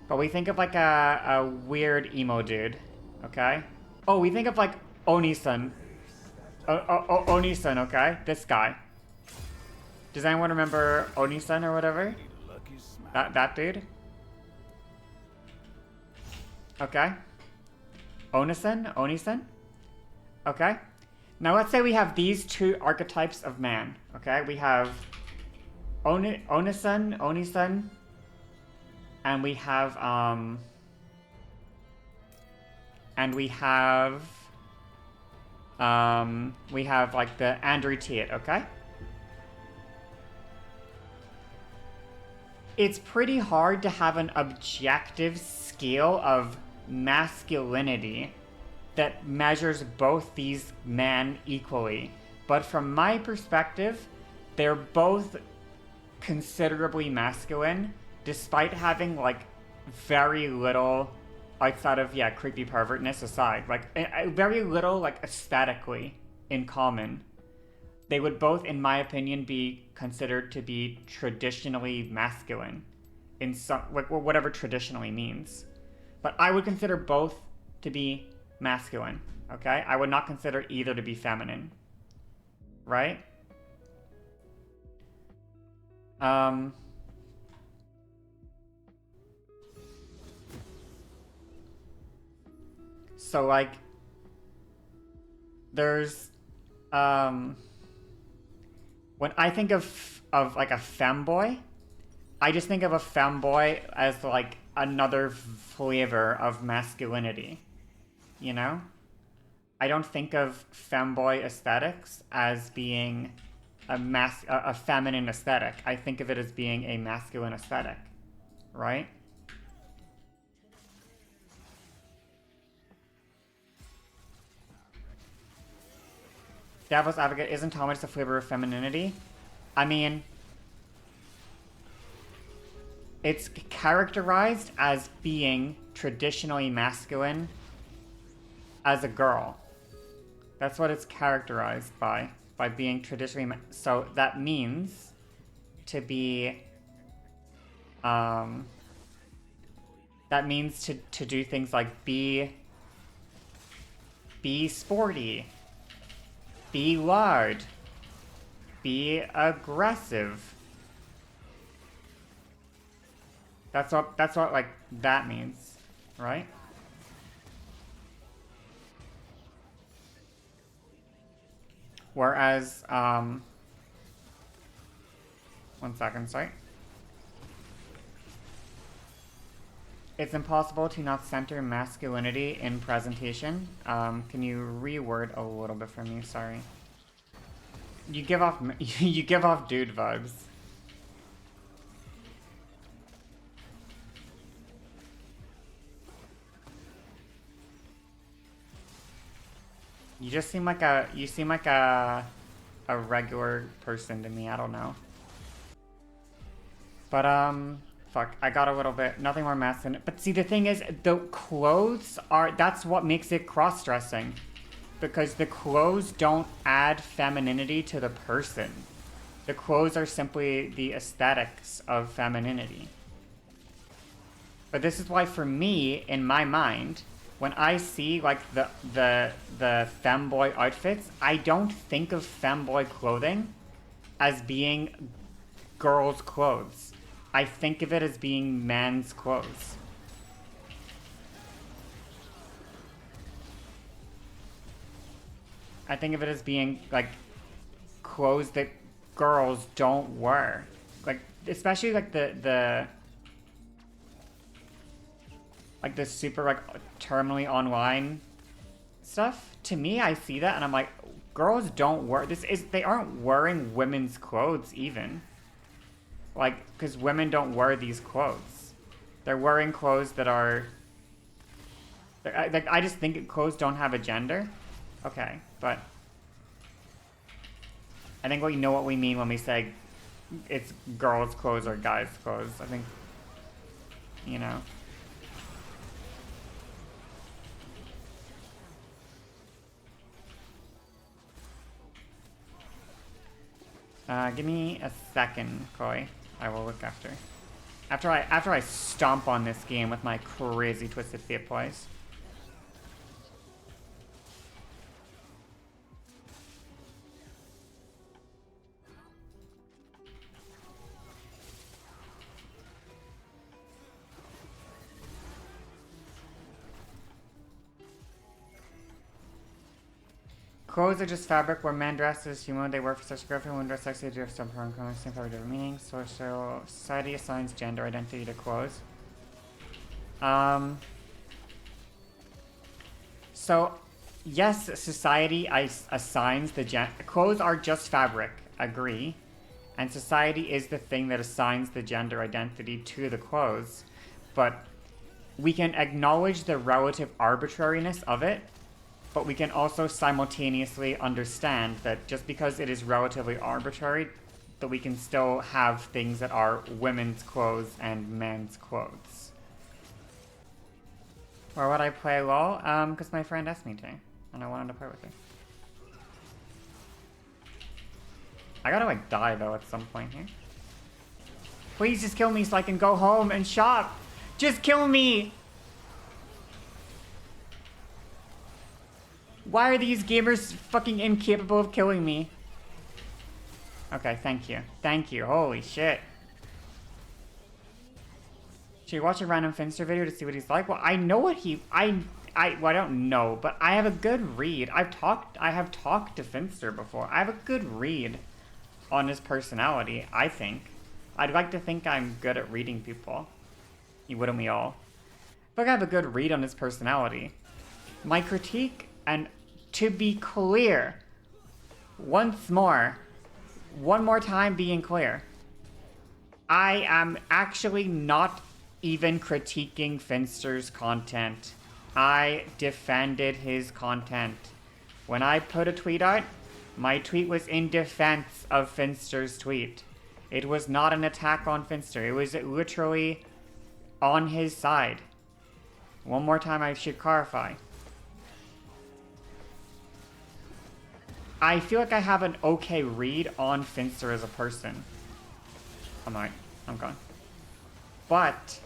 But we think of like a weird emo dude, okay? Oh, we think of like Oni-san. Oni-san, okay? This guy. Does anyone remember Oni-san or whatever? That dude? Okay. Oni-san? Okay. Now let's say we have these two archetypes of man, okay? We have Oni-san, and we have like the Andrew Tate, okay? It's pretty hard to have an objective scale of masculinity that measures both these men equally. But from my perspective, they're both considerably masculine, despite having like very little, outside of, yeah, creepy pervertness aside, like very little like aesthetically in common. They would both, in my opinion, be considered to be traditionally masculine in some, like, whatever traditionally means. But I would consider both to be masculine, okay? I would not consider either to be feminine, right? So like, there's, when I think of like a femboy, I just think of a femboy as like another flavor of masculinity, you know? I don't think of femboy aesthetics as being a feminine aesthetic. I think of it as being a masculine aesthetic, right? Devil's Advocate, isn't Thomas a flavor of femininity? I mean, it's characterized as being traditionally masculine as a girl. That's what it's characterized by being traditionally so that means to be that means to do things like be sporty, be loud, be aggressive. That's what like that means, right? Whereas, 1 second, sorry. It's impossible to not center masculinity in presentation. Can you reword a little bit for me? Sorry. You give off dude vibes. You just seem like a regular person to me. I don't know. But fuck, I got a little bit, nothing more masculine. But see, the thing is, the clothes that's what makes it cross-dressing. Because the clothes don't add femininity to the person. The clothes are simply the aesthetics of femininity. But this is why, for me, in my mind, when I see like the femboy outfits, I don't think of femboy clothing as being girls' clothes. I think of it as being men's clothes. I think of it as being like clothes that girls don't wear. Like, especially like the super like terminally online stuff. To me, I see that and I'm like, girls don't wear they aren't wearing women's clothes even. Like, because women don't wear these clothes. They're wearing clothes that are like, I just think clothes don't have a gender. Okay, but I think we know what we mean when we say it's girls' clothes or guys' clothes. I think, you know. Give me a second, Chloe. I will look after. After I stomp on this game with my crazy Twisted Fate plays. Clothes are just fabric. Where men dress as human, they work for such a girlfriend. Women dress sexy, they dress some same fabric, different meanings. Social society assigns gender identity to clothes. So, yes, society assigns the clothes are just fabric. Agree. And society is the thing that assigns the gender identity to the clothes. But we can acknowledge the relative arbitrariness of it. But we can also simultaneously understand that just because it is relatively arbitrary, that we can still have things that are women's clothes and men's clothes. Where would I play LOL? Because my friend asked me to, and I wanted to play with her. I gotta like die though at some point here. Please just kill me so I can go home and shop! Just kill me! Why are these gamers fucking incapable of killing me? Okay, thank you. Thank you. Holy shit. Should you watch a random Finster video to see what he's like? Well, I know what well, I don't know, but I have a good read. I have talked to Finster before. I have a good read on his personality, I think. I'd like to think I'm good at reading people. Wouldn't we all? But I have a good read on his personality. My critique, and to be clear, one more time being clear, I am actually not even critiquing Finster's content. I defended his content. When I put a tweet out, my tweet was in defense of Finster's tweet. It was not an attack on Finster. It was literally on his side. One more time, I should clarify. I feel like I have an okay read on Finster as a person. I'm alright. I'm gone. But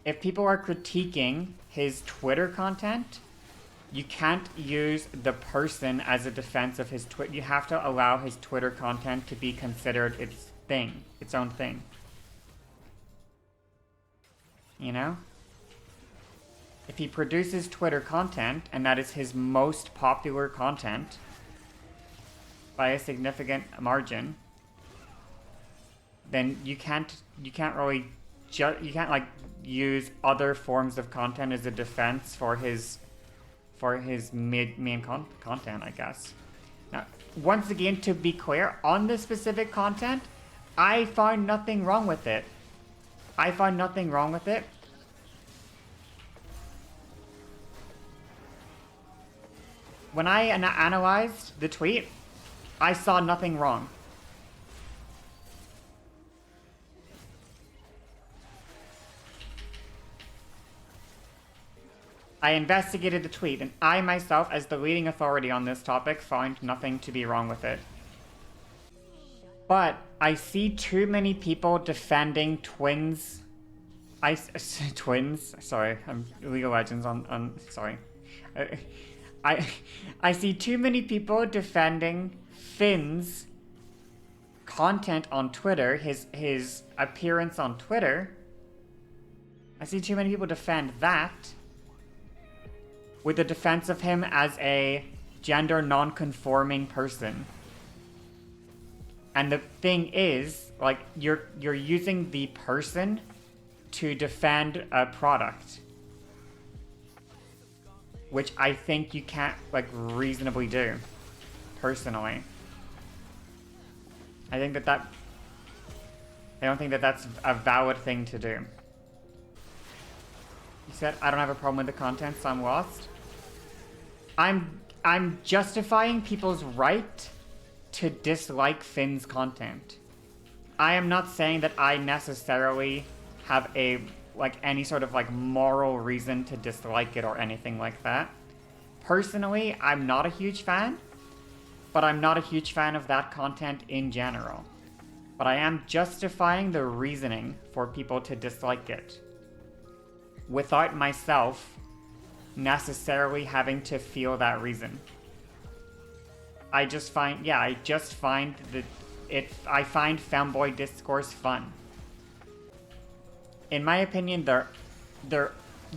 if people are critiquing his Twitter content, you can't use the person as a defense of his Twitter. You have to allow his Twitter content to be considered its own thing. You know? If he produces Twitter content, and that is his most popular content by a significant margin, then you can't really like use other forms of content as a defense for his main content, I guess. Now, once again, to be clear, on this specific content, I find nothing wrong with it. when I analyzed the tweet, I saw nothing wrong. I investigated the tweet, and I myself, as the leading authority on this topic, find nothing to be wrong with it. But I see too many people defending twins. Twins? Sorry, I'm League of Legends sorry. I see too many people defending Finn's content on Twitter, his appearance on Twitter. I see too many people defend that with the defense of him as a gender non-conforming person. And the thing is, like, you're using the person to defend a product, which I think you can't, like, reasonably do, personally. I don't think that that's a valid thing to do. He said, I don't have a problem with the content, so I'm lost. I'm justifying people's right to dislike Finn's content. I am not saying that I necessarily have any sort of moral reason to dislike it or anything like that. Personally, I'm not a huge fan, but I'm not a huge fan of that content in general. But I am justifying the reasoning for people to dislike it, without myself necessarily having to feel that reason. I find Femboy Discourse fun. In my opinion,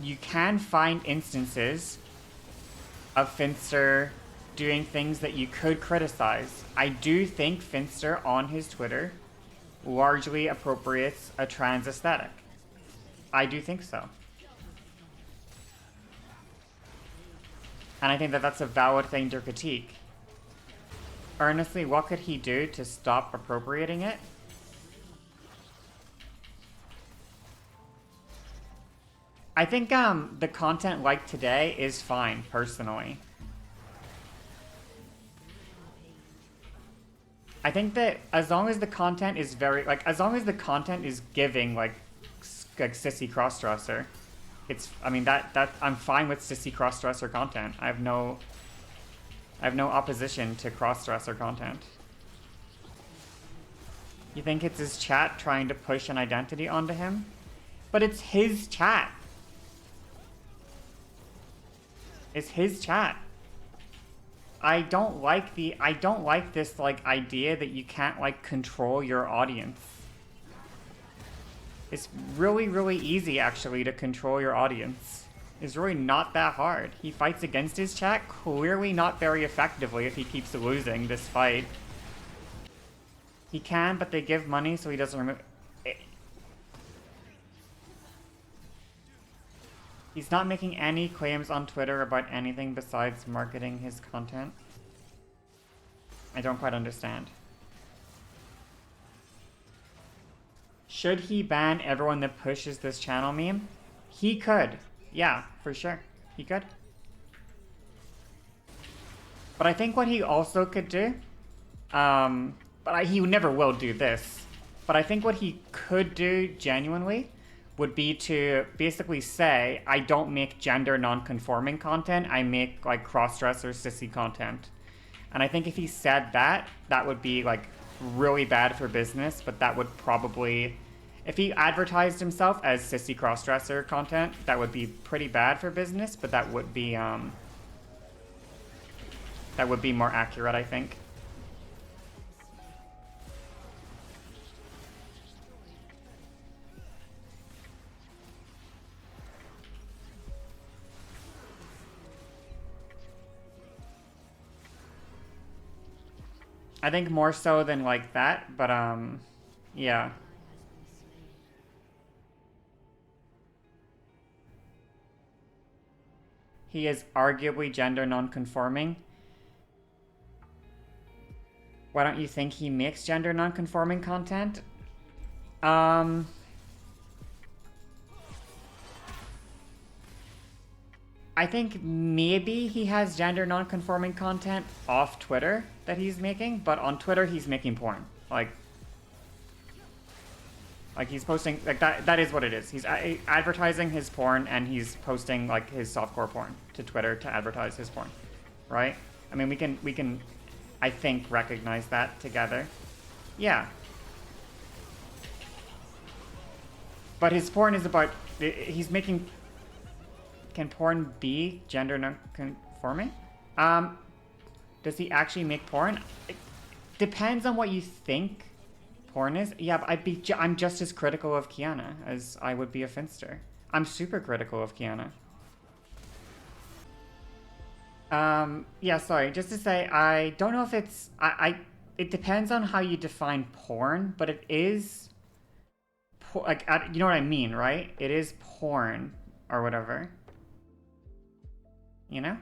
you can find instances of Finster doing things that you could criticize. I do think Finster on his Twitter largely appropriates a trans aesthetic. I do think so. And I think that that's a valid thing to critique. Earnestly, what could he do to stop appropriating it? I think the content like today is fine, personally. I think that as long as the content is as long as the content is giving like sissy crossdresser, I'm fine with sissy crossdresser content. I have no opposition to crossdresser content. You think it's his chat trying to push an identity onto him? But it's his chat. It's his chat. I don't like this idea that you can't control your audience. It's really, really easy actually to control your audience. It's really not that hard. He fights against his chat, clearly not very effectively if he keeps losing this fight. He can, but they give money so he doesn't remove it. He's not making any claims on Twitter about anything besides marketing his content. I don't quite understand. Should he ban everyone that pushes this channel meme? He could. Yeah, for sure. He could. But I think what he also could do, he never will do this, but I think what he could do genuinely would be to basically say, I don't make gender non-conforming content, I make cross-dresser sissy content. And I think if he said that, that would be really bad for business, but that would probably, if he advertised himself as sissy cross-dresser content, that would be pretty bad for business, but that would be more accurate, I think. I think more so than that, but yeah. He is arguably gender non-conforming. Why don't you think he makes gender non-conforming content? I I think maybe he has gender non-conforming content off Twitter that he's making, but on Twitter he's making porn. Like he's posting, like that is what it is. He's advertising his porn, and he's posting like his softcore porn to Twitter to advertise his porn, right? I mean, we can I think recognize that together. Yeah. But his porn is about, he's making, can porn be gender non-conforming? Does he actually make porn? It depends on what you think porn is. Yeah, but I'm just as critical of Kiana as I would be of Finster. I'm super critical of Kiana. Yeah, sorry, just to say, I don't know if it's, it depends on how you define porn, but it is, like, you know what I mean, right? It is porn, or whatever. You know?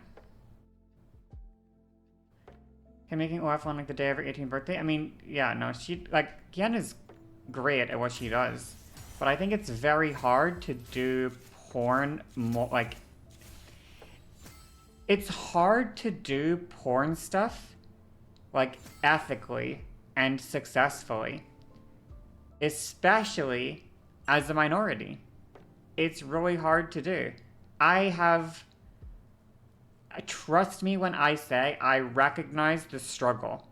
Can making OF on, like, the day of her 18th birthday? I mean, yeah, no, she, like, Kiana's great at what she does, but I think it's very hard to do porn, like, it's hard to do porn stuff, like, ethically and successfully, especially as a minority. It's really hard to do. Trust me when I say I recognize the struggle,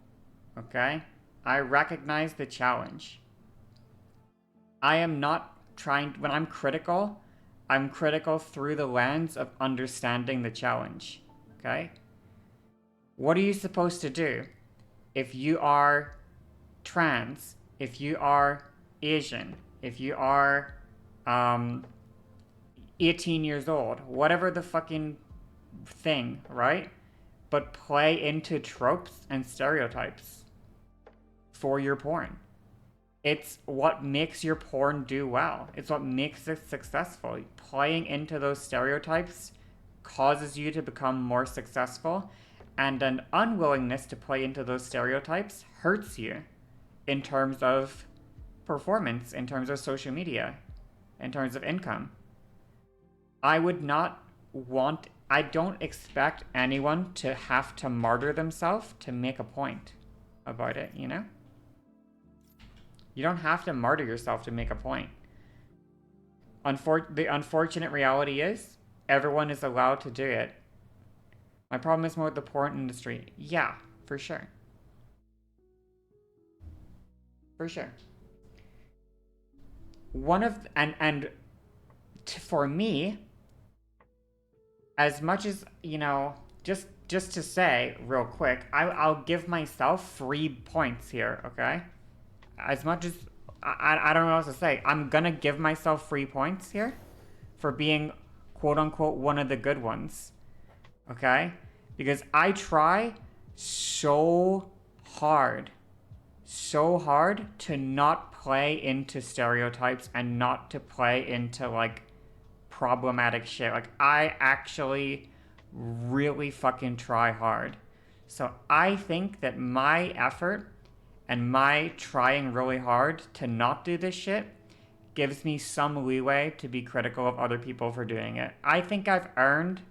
okay? I recognize the challenge. I am not trying, when I'm critical through the lens of understanding the challenge, okay? What are you supposed to do if you are trans, if you are Asian, if you are 18 years old, whatever the fucking thing, right? But play into tropes and stereotypes for your porn. It's what makes your porn do well. It's what makes it successful. Playing into those stereotypes causes you to become more successful, and an unwillingness to play into those stereotypes hurts you in terms of performance, in terms of social media, in terms of income. I don't expect anyone to have to martyr themselves to make a point about it, you know? You don't have to martyr yourself to make a point. The unfortunate reality is, everyone is allowed to do it. My problem is more with the porn industry. Yeah, for sure. For sure. For me, as much as, you know, just to say real quick, I'll give myself 3 points here, okay? As much as, I don't know what else to say. I'm gonna give myself 3 points here for being, quote unquote, one of the good ones, okay? Because I try so hard to not play into stereotypes and not to play into, like, problematic shit. Like, I actually really fucking try hard. So I think that my effort and my trying really hard to not do this shit gives me some leeway to be critical of other people for doing it. I think I've earned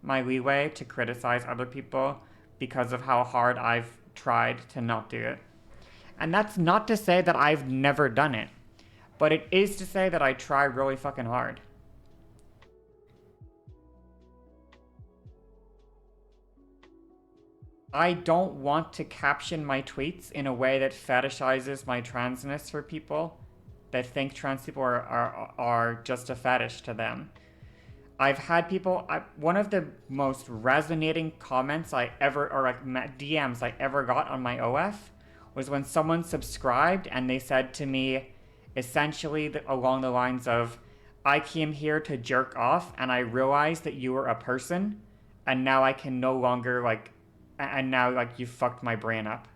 my leeway to criticize other people because of how hard I've tried to not do it. And that's not to say that I've never done it, but it is to say that I try really fucking hard. I don't want to caption my tweets in a way that fetishizes my transness for people that think trans people are just a fetish to them. I've had people, one of the most resonating comments DMs I ever got on my OF was when someone subscribed and they said to me essentially along the lines of, I came here to jerk off and I realized that you were a person, and now I can no longer, like, and now, like, you fucked my brain up.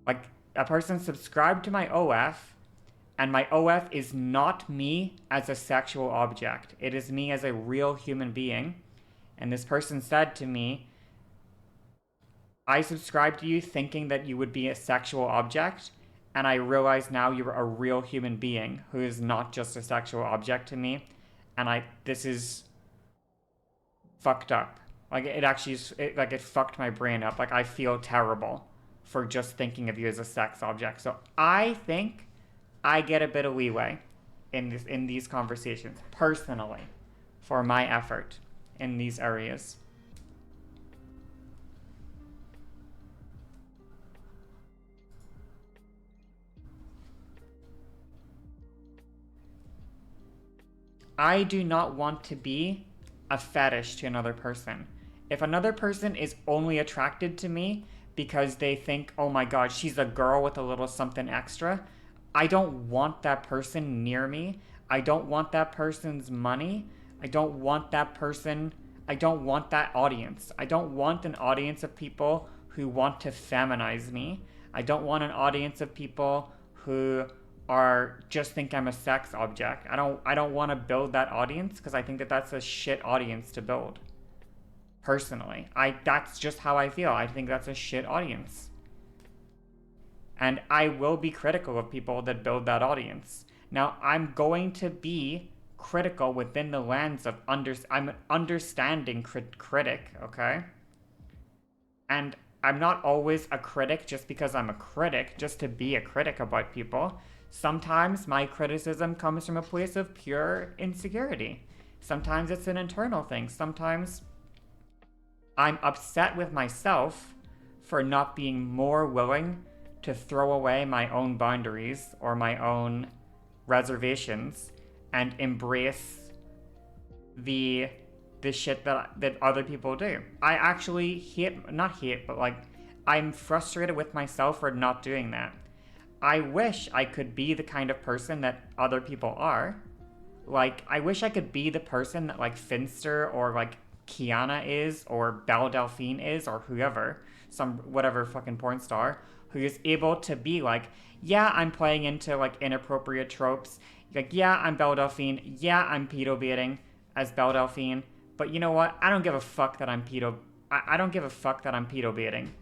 Like, a person subscribed to my OF, and my OF is not me as a sexual object. It is me as a real human being. And this person said to me, I subscribed to you thinking that you would be a sexual object, and I realize now you're a real human being who is not just a sexual object to me. And this is fucked up. Like it actually, it fucked my brain up. Like I feel terrible for just thinking of you as a sex object. So I think I get a bit of leeway in these conversations personally for my effort in these areas. I do not want to be a fetish to another person. If another person is only attracted to me because they think, oh my god, she's a girl with a little something extra, I don't want that person near me. I don't want that person's money. I don't want that person. I don't want that audience. I don't want an audience of people who want to feminize me. I don't want an audience of people who are just think I'm a sex object. I don't want to build that audience because I think that that's a shit audience to build. Personally, that's just how I feel. I think that's a shit audience. And I will be critical of people that build that audience. Now, I'm going to be critical within the lens of I'm an understanding critic, okay? And I'm not always a critic just because I'm a critic, just to be a critic about people. Sometimes my criticism comes from a place of pure insecurity. Sometimes it's an internal thing. Sometimes I'm upset with myself for not being more willing to throw away my own boundaries or my own reservations and embrace the shit that other people do. I actually not hate, but like I'm frustrated with myself for not doing that. I wish I could be the kind of person that other people are. Like, I wish I could be the person that, like, Finster or, like, Kiana is, or Belle Delphine is, or whoever, whatever fucking porn star, who is able to be like, yeah, I'm playing into, like, inappropriate tropes. Like, yeah, I'm Belle Delphine. Yeah, I'm pedo baiting as Belle Delphine. But you know what? I don't give a fuck that I'm I don't give a fuck that I'm pedo baiting.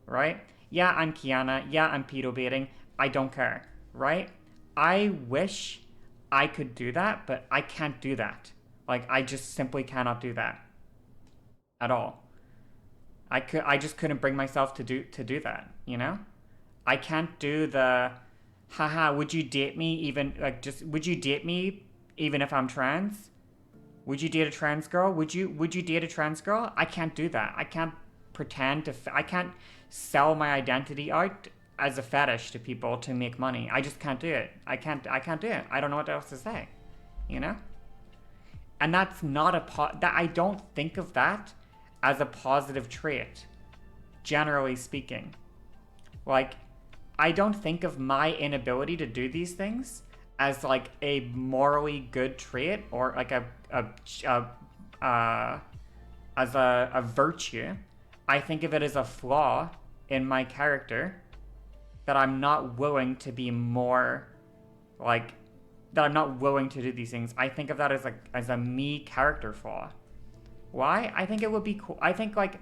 Right? Yeah, I'm Kiana. Yeah, I'm pedo baiting. I don't care, right? I wish I could do that, but I can't do that. Like, I just simply cannot do that at all. I just couldn't bring myself to do that, you know? I can't do the, haha, would you date me even, like, just, would you date me even if I'm trans? Would you date a trans girl? Would you date a trans girl? I can't do that. I can't pretend to, I can't sell my identity out as a fetish to people to make money. I just can't do it. I can't do it. I don't know what else to say, you know? And that's not that I don't think of that as a positive trait, generally speaking. Like, I don't think of my inability to do these things as like a morally good trait or like as a virtue. I think of it as a flaw in my character, that I'm not willing to be more, like, that I'm not willing to do these things. I think of that as a me character flaw. Why? I think it would be cool. I think, like,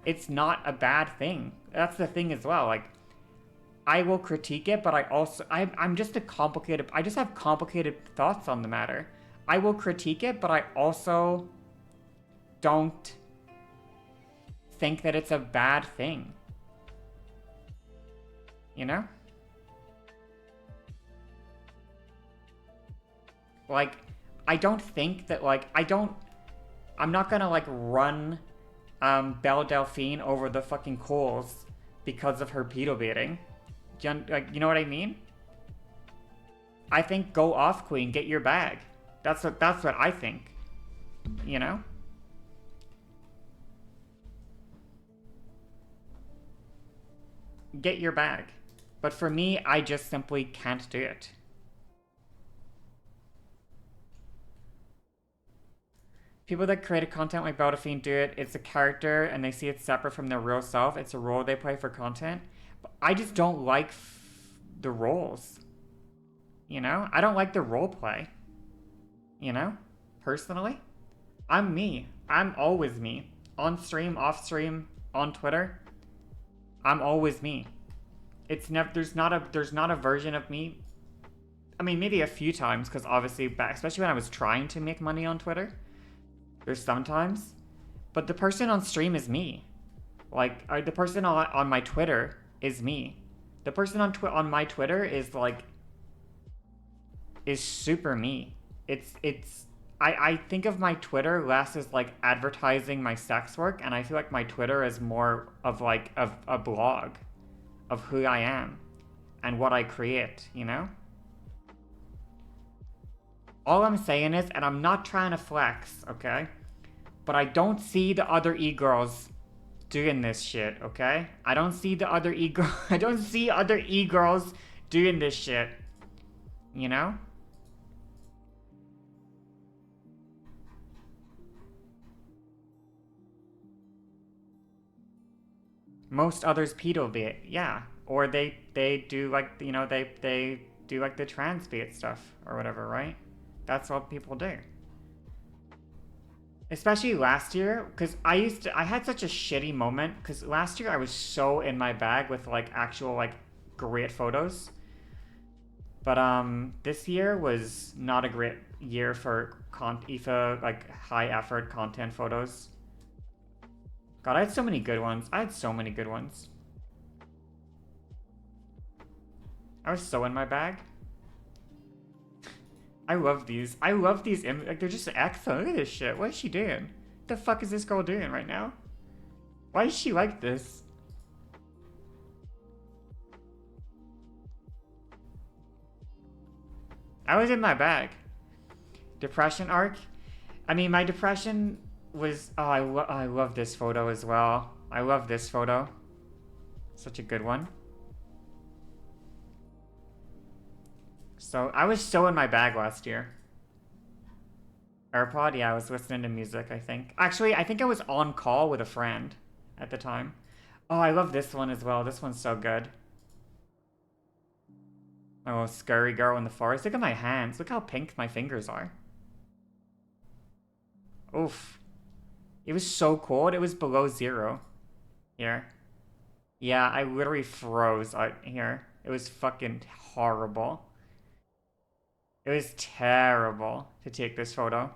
it's not a bad thing. That's the thing as well. Like, I will critique it, but I'm just I just have complicated thoughts on the matter. I will critique it, but I also don't think that it's a bad thing. You know? Like, I don't think that, like, I'm not gonna, like, run Belle Delphine over the fucking coals because of her pedo baiting. You know what I mean? I think go off, queen, get your bag. That's what I think. You know? Get your bag. But for me, I just simply can't do it. People that create content like Beldaphine do it. It's a character and they see it separate from their real self. It's a role they play for content. But I just don't like the roles. You know? I don't like the role play. You know? Personally. I'm me. I'm always me. On stream, off stream, on Twitter. I'm always me. It's never, there's not a version of me. I mean, maybe a few times, because obviously especially when I was trying to make money on Twitter, there's sometimes, But the person on stream is me. Like, the person on my Twitter is me. The person on my Twitter is like, is super me. I think of my Twitter less as like advertising my sex work, and I feel like my Twitter is more of like of a blog of who I am and what I create, you know? All I'm saying is, and I'm not trying to flex, okay? But I don't see the other e-girls doing this shit, okay? I don't see the other I don't see other e-girls doing this shit. You know? Most others pedo bait, yeah. Or they do like, you know, they do like the trans bait stuff or whatever, right? That's what people do. Especially last year, because I had such a shitty moment, because last year I was so in my bag with like actual like great photos. But this year was not a great year for Aoife, like high effort content photos. God, I had so many good ones. I had so many good ones. I was so in my bag. I love these. I love these like they're just excellent. Look at this shit. What is she doing? What the fuck is this girl doing right now? Why is she like this? I was in my bag. Depression arc. I mean, my depression was... Oh, I love this photo as well. I love this photo. Such a good one. So, I was so in my bag last year. AirPod, yeah, I was listening to music, I think. Actually, I think I was on call with a friend at the time. Oh, I love this one as well. This one's so good. Oh, scurry girl in the forest. Look at my hands. Look how pink my fingers are. Oof. It was so cold. It was below 0. Here. Yeah, I literally froze out here. It was fucking horrible. It was terrible to take this photo.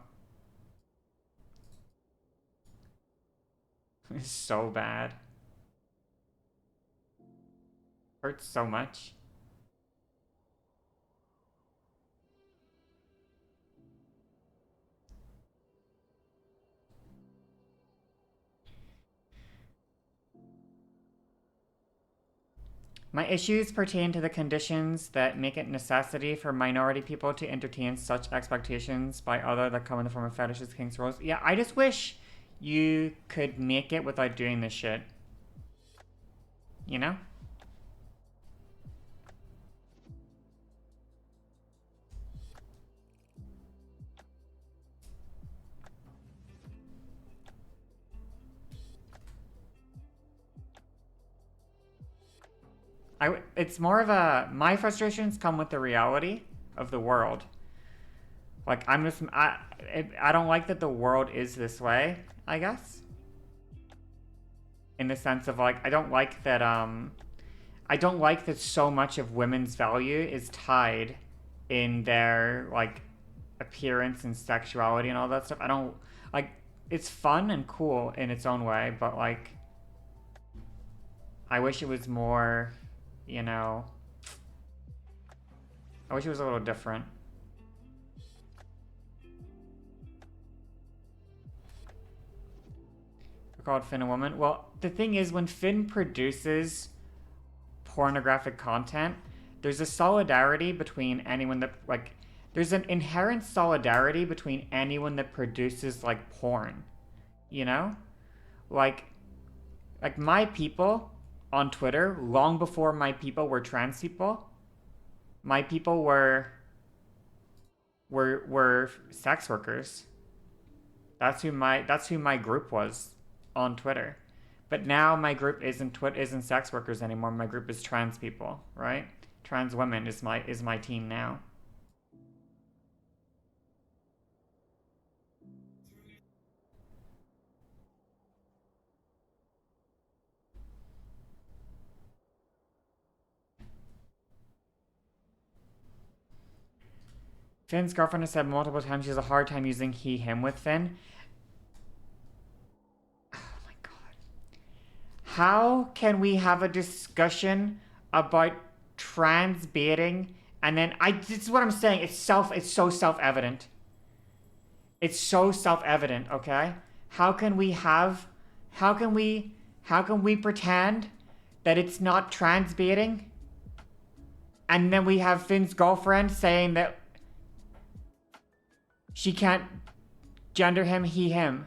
It's so bad. Hurts so much. My issues pertain to the conditions that make it necessity for minority people to entertain such expectations by other that come in the form of fetishes, kinks, roles. Yeah, I just wish you could make it without doing this shit. You know? It's more of a... My frustrations come with the reality of the world. Like, I don't like that the world is this way, I guess. In the sense of, like, I don't like that so much of women's value is tied in their, like, appearance and sexuality and all that stuff. I don't... Like, it's fun and cool in its own way, but, like... I wish it was more... You know, I wish it was a little different. We're called Finn a woman. Well, the thing is, when Finn produces pornographic content, there's a solidarity between anyone that, like, there's an inherent solidarity between anyone that produces, like, porn. You know? Like my people... On Twitter, long before my people were trans people, my people were sex workers. That's who my group was on Twitter. But now my group isn't sex workers anymore. My group is trans people, right? Trans women is my team now. Finn's girlfriend has said multiple times she has a hard time using he, him with Finn. how can we have a discussion about trans baiting and then this is what I'm saying, it's so self-evident. It's so self-evident, okay? How can we pretend that it's not trans baiting? And then we have Finn's girlfriend saying that she can't gender him, he, him.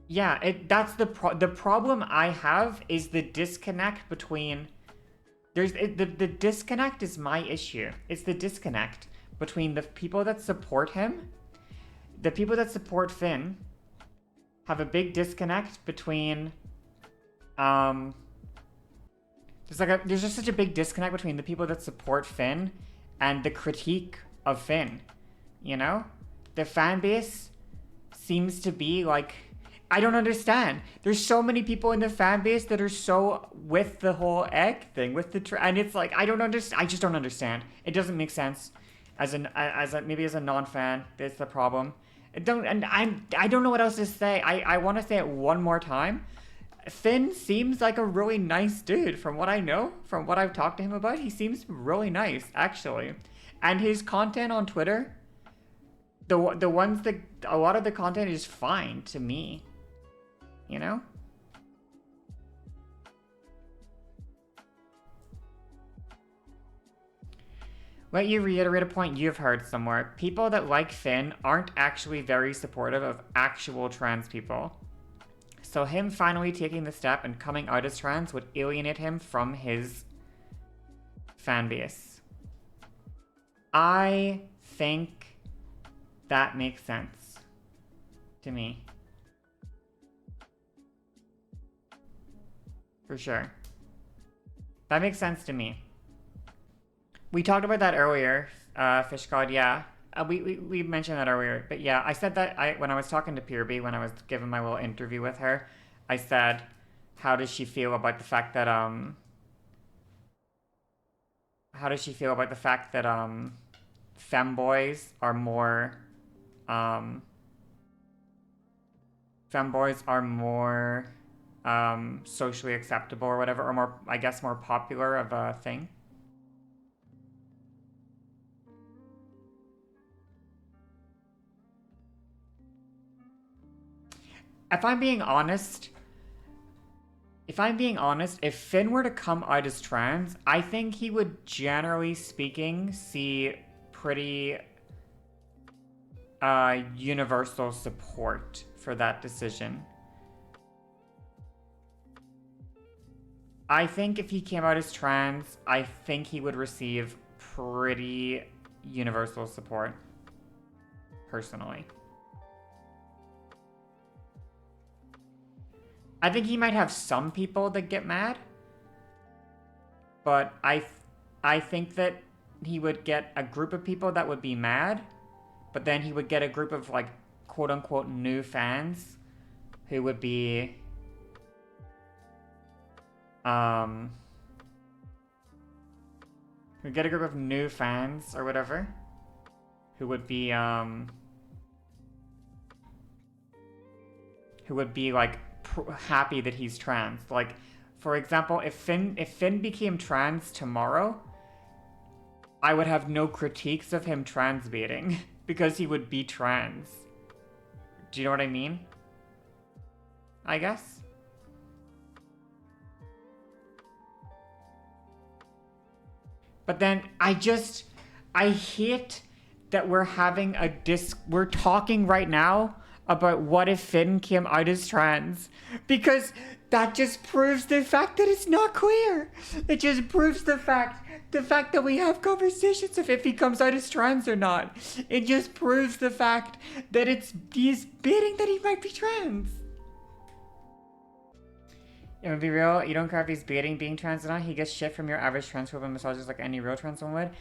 Yeah, that's the problem I have is the disconnect between the disconnect is my issue. It's the disconnect between the people that support him, the people that support Finn have a big disconnect between there's just such a big disconnect between the people that support Finn and the critique of Finn. You know? The fan base seems to be like, I don't understand. There's so many people in the fan base that are so with the whole egg thing, with the and it's like I don't understand. I just don't understand. It doesn't make sense. Maybe as a non-fan, that's the problem. I don't know what else to say. I want to say it one more time. Finn seems like a really nice dude from what I know, from what I've talked to him about. He seems really nice, actually. And his content on Twitter, the ones that a lot of the content is fine to me. You know? Let you reiterate a point you've heard somewhere. People that like Finn aren't actually very supportive of actual trans people. So him finally taking the step and coming out as trans would alienate him from his fan base. I think that makes sense to me. For sure. That makes sense to me. We talked about that earlier, Fish God, yeah. We mentioned that earlier, but yeah, I said that when I was talking to Peerby, when I was giving my little interview with her, I said, how does she feel about the fact that, femboys are more, socially acceptable or whatever, or more, I guess, more popular of a thing. If I'm being honest, if Finn were to come out as trans, I think he would, generally speaking, see pretty universal support for that decision. I think if he came out as trans, I think he would receive pretty universal support, personally. I think he might have some people that get mad, but I think that he would get a group of people that would be mad, but then he would get a group of, like, quote-unquote new fans who would be we'd get a group of new fans or whatever who would be like happy that he's trans. Like, for example, if Finn became trans tomorrow, I would have no critiques of him trans baiting because he would be trans. Do you know what I mean? I guess. But then I hate that we're having we're talking right now about what if Finn came out as trans, because that just proves the fact that it's not queer. It just proves the fact that we have conversations of if he comes out as trans or not. It just proves the fact that he's baiting that he might be trans. It would be real. You don't care if he's baiting being trans or not. He gets shit from your average transphobe and misogynist like any real trans woman would.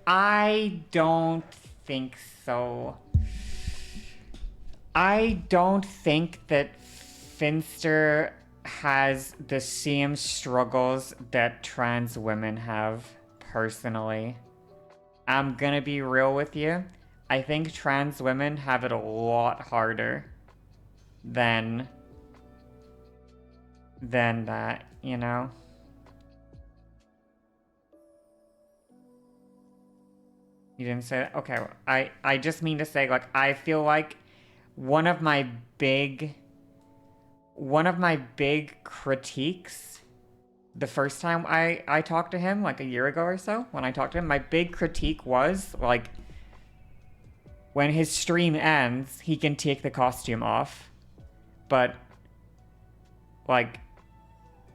I don't think so. I don't think that Finster has the same struggles that trans women have, personally. I'm gonna be real with you. I think trans women have it a lot harder than that, you know? You didn't say that? Okay, I just mean to say, like, I feel like one of my big critiques the first time I talked to him, like a year ago or so, when I talked to him, my big critique was, like, when his stream ends, he can take the costume off. But, like,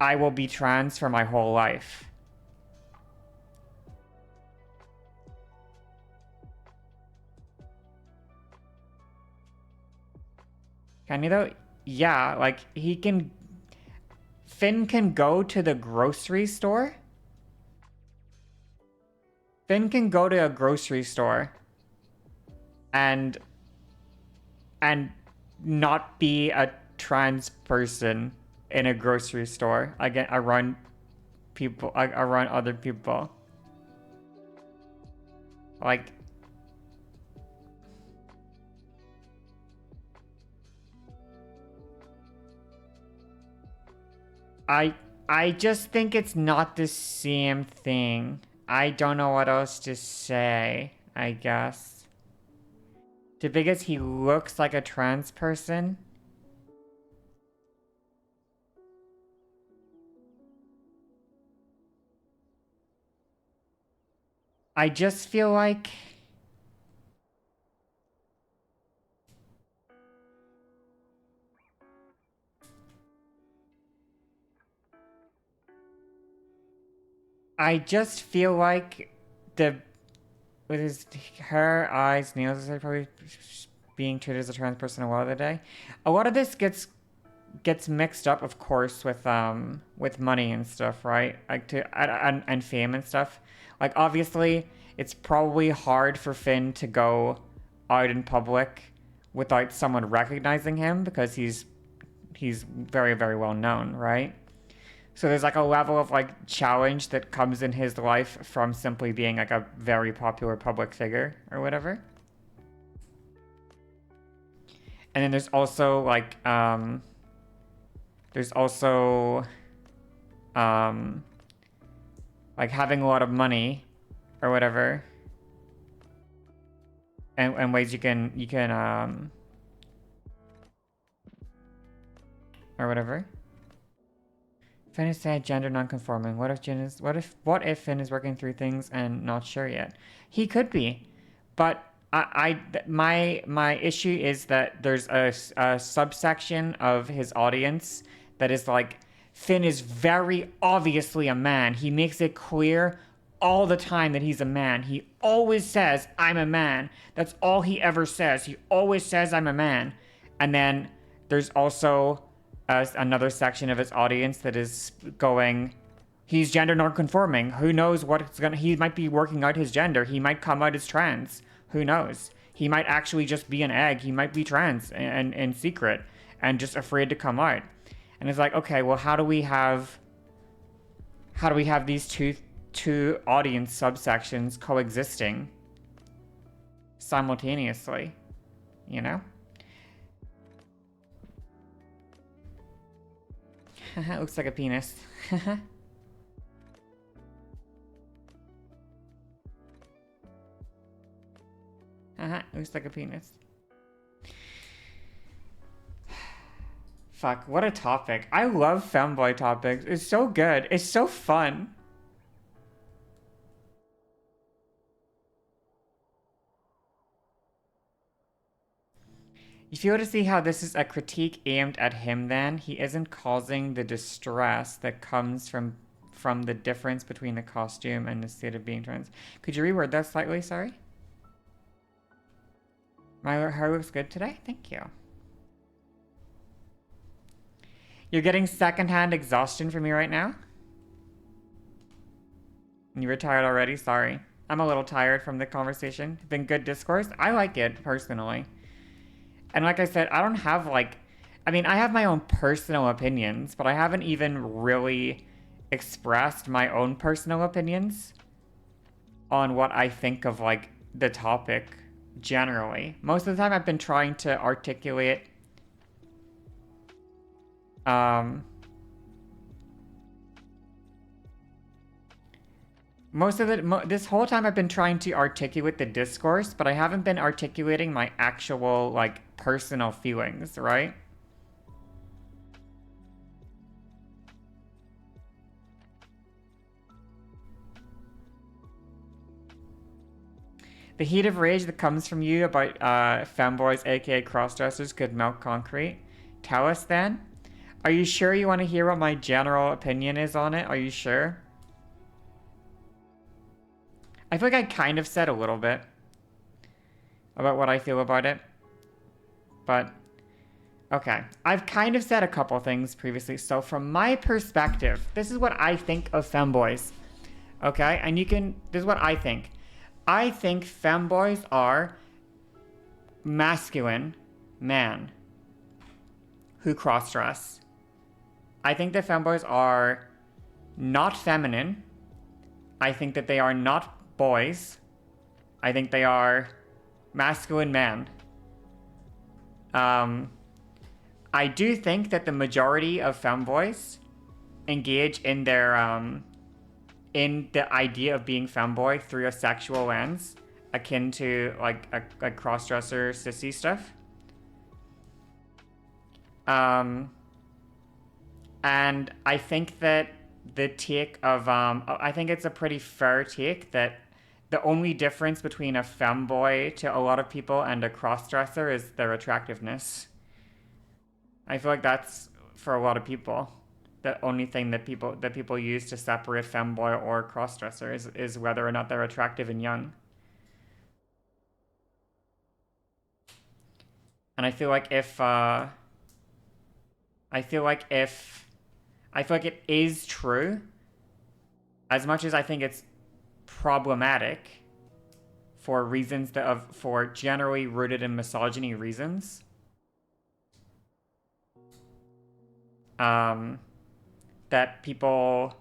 I will be trans for my whole life. Can he though? Yeah, like, Finn can go to the grocery store. Finn can go to a grocery store and not be a trans person in a grocery store. Again, around other people. Like, I just think it's not the same thing. I don't know what else to say, I guess. Because he looks like a trans person. I just feel like the with his hair, eyes, nails, are probably being treated as a trans person a lot of the day. A lot of this gets mixed up, of course, with money and stuff, right? Like and fame and stuff. Like, obviously, it's probably hard for Finn to go out in public without someone recognizing him because he's very, very well known, right? So there's like a level of like challenge that comes in his life from simply being like a very popular public figure or whatever. And then there's also like like having a lot of money or whatever. And ways you can or whatever. Finn is sad, gender non-conforming. What if Finn is working through things and not sure yet? He could be, but my issue is that there's a subsection of his audience that is like, Finn is very obviously a man. He makes it clear all the time that he's a man. He always says, I'm a man. That's all he ever says. He always says, I'm a man. And then there's also another section of his audience that is going, he's gender non-conforming. Who knows he might be working out his gender. He might come out as trans. Who knows? He might actually just be an egg. He might be trans and in secret and just afraid to come out. And it's like, okay, well, how do we have these two audience subsections coexisting simultaneously, you know? It looks like a penis. Looks like a penis. Fuck, what a topic. I love femboy topics. It's so good. It's so fun. You feel to see how this is a critique aimed at him then? He isn't causing the distress that comes from the difference between the costume and the state of being trans. Could you reword that slightly? Sorry? My hair looks good today? Thank you. You're getting secondhand exhaustion from me right now? You were tired already? Sorry. I'm a little tired from the conversation. It's been good discourse. I like it, personally. And like I said, I don't have, like, I mean, I have my own personal opinions, but I haven't even really expressed my own personal opinions on what I think of like the topic generally. Most of the time I've been trying to articulate this whole time I've been trying to articulate the discourse, but I haven't been articulating my actual like personal feelings, right? The heat of rage that comes from you about femboys, aka crossdressers, could melt concrete. Tell us then. Are you sure you want to hear what my general opinion is on it? Are you sure? I feel like I kind of said a little bit about what I feel about it. But, okay. I've kind of said a couple things previously. So from my perspective, this is what I think of femboys. Okay? And this is what I think. I think femboys are masculine men who cross-dress. I think that femboys are not feminine. I think that they are not boys. I think they are masculine men. I do think that the majority of femboys engage in their in the idea of being femboy through a sexual lens, akin to like a cross-dresser sissy stuff. And I think that the take of I think it's a pretty fair take that the only difference between a femboy to a lot of people and a cross-dresser is their attractiveness. I feel like that's for a lot of people the only thing that people use to separate femboy or crossdresser is whether or not they're attractive and young. And I feel like it is true, as much as I think it's problematic for reasons for generally rooted in misogyny reasons. That people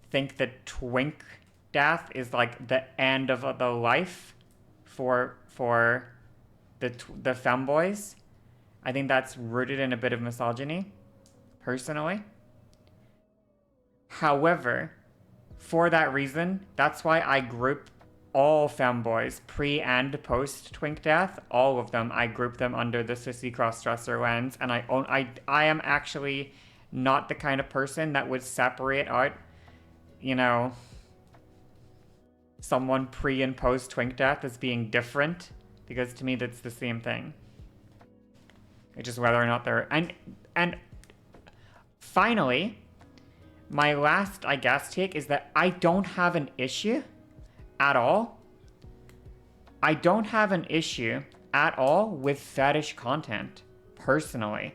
think that twink death is like the end of the life for the femboys. I think that's rooted in a bit of misogyny, personally. However, for that reason, that's why I group all femboys, pre and post twink death, all of them, I group them under the sissy crossdresser lens, and I am actually not the kind of person that would separate out, someone pre and post twink death as being different, because to me that's the same thing. It's just whether or not they're and finally, my last, I guess, take is that I don't have an issue at all. I don't have an issue at all with fetish content, personally.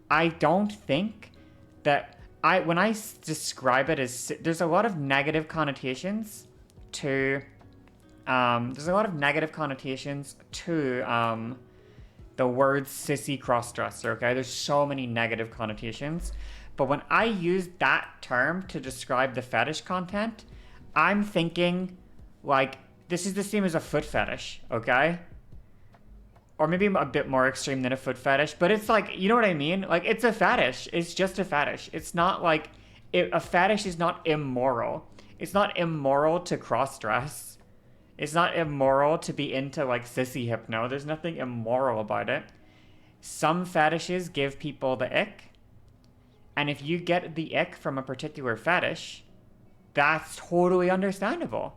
I don't think that when I describe it as, there's a lot of negative connotations to, the word sissy crossdresser, okay? There's so many negative connotations. But when I use that term to describe the fetish content, I'm thinking, like, this is the same as a foot fetish, okay? Or maybe a bit more extreme than a foot fetish, but it's like, you know what I mean? Like, it's a fetish. It's just a fetish. It's not like, a fetish is not immoral. It's not immoral to cross-dress. It's not immoral to be into, like, sissy hypno. There's nothing immoral about it. Some fetishes give people the ick. And if you get the ick from a particular fetish, that's totally understandable.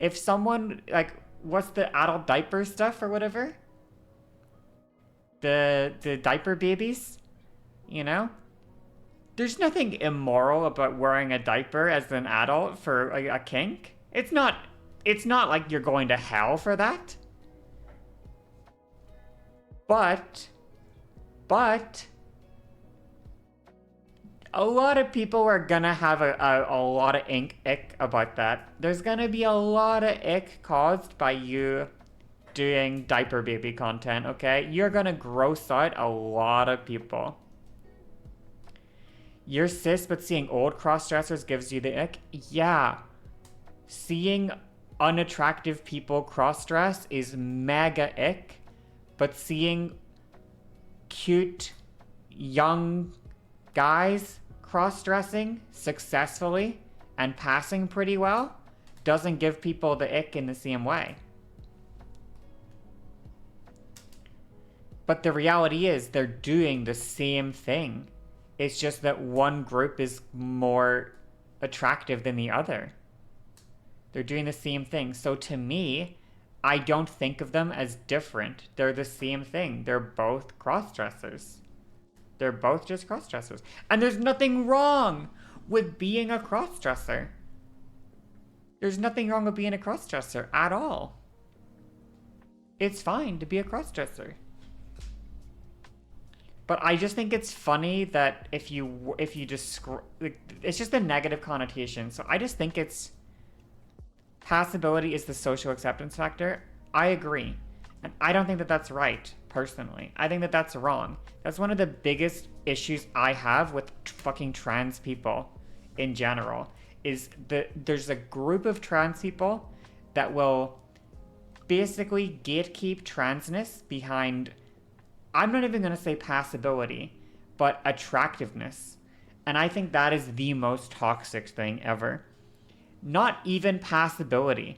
If someone, like, what's the adult diaper stuff or whatever? The diaper babies, There's nothing immoral about wearing a diaper as an adult for a kink. It's not like you're going to hell for that. But a lot of people are gonna have a lot of ick about that. There's gonna be a lot of ick caused by you doing diaper baby content, okay? You're gonna gross out a lot of people. You're cis, but seeing old cross-dressers gives you the ick? Yeah. Seeing unattractive people cross-dress is mega ick, but seeing cute young guys cross-dressing successfully and passing pretty well doesn't give people the ick in the same way. But the reality is they're doing the same thing. It's just that one group is more attractive than the other. They're doing the same thing. So to me, I don't think of them as different. They're the same thing. They're both cross-dressers. They're both just cross-dressers. And there's nothing wrong with being a cross-dresser. There's nothing wrong with being a cross-dresser at all. It's fine to be a cross-dresser. But I just think it's funny that if you just it's just a negative connotation. So I just think it's passability is the social acceptance factor. I agree. And I don't think that that's right, personally. I think that that's wrong. That's one of the biggest issues I have with fucking trans people in general, is that there's a group of trans people that will basically gatekeep transness behind, I'm not even going to say passability, but attractiveness. And I think that is the most toxic thing ever. Not even passability.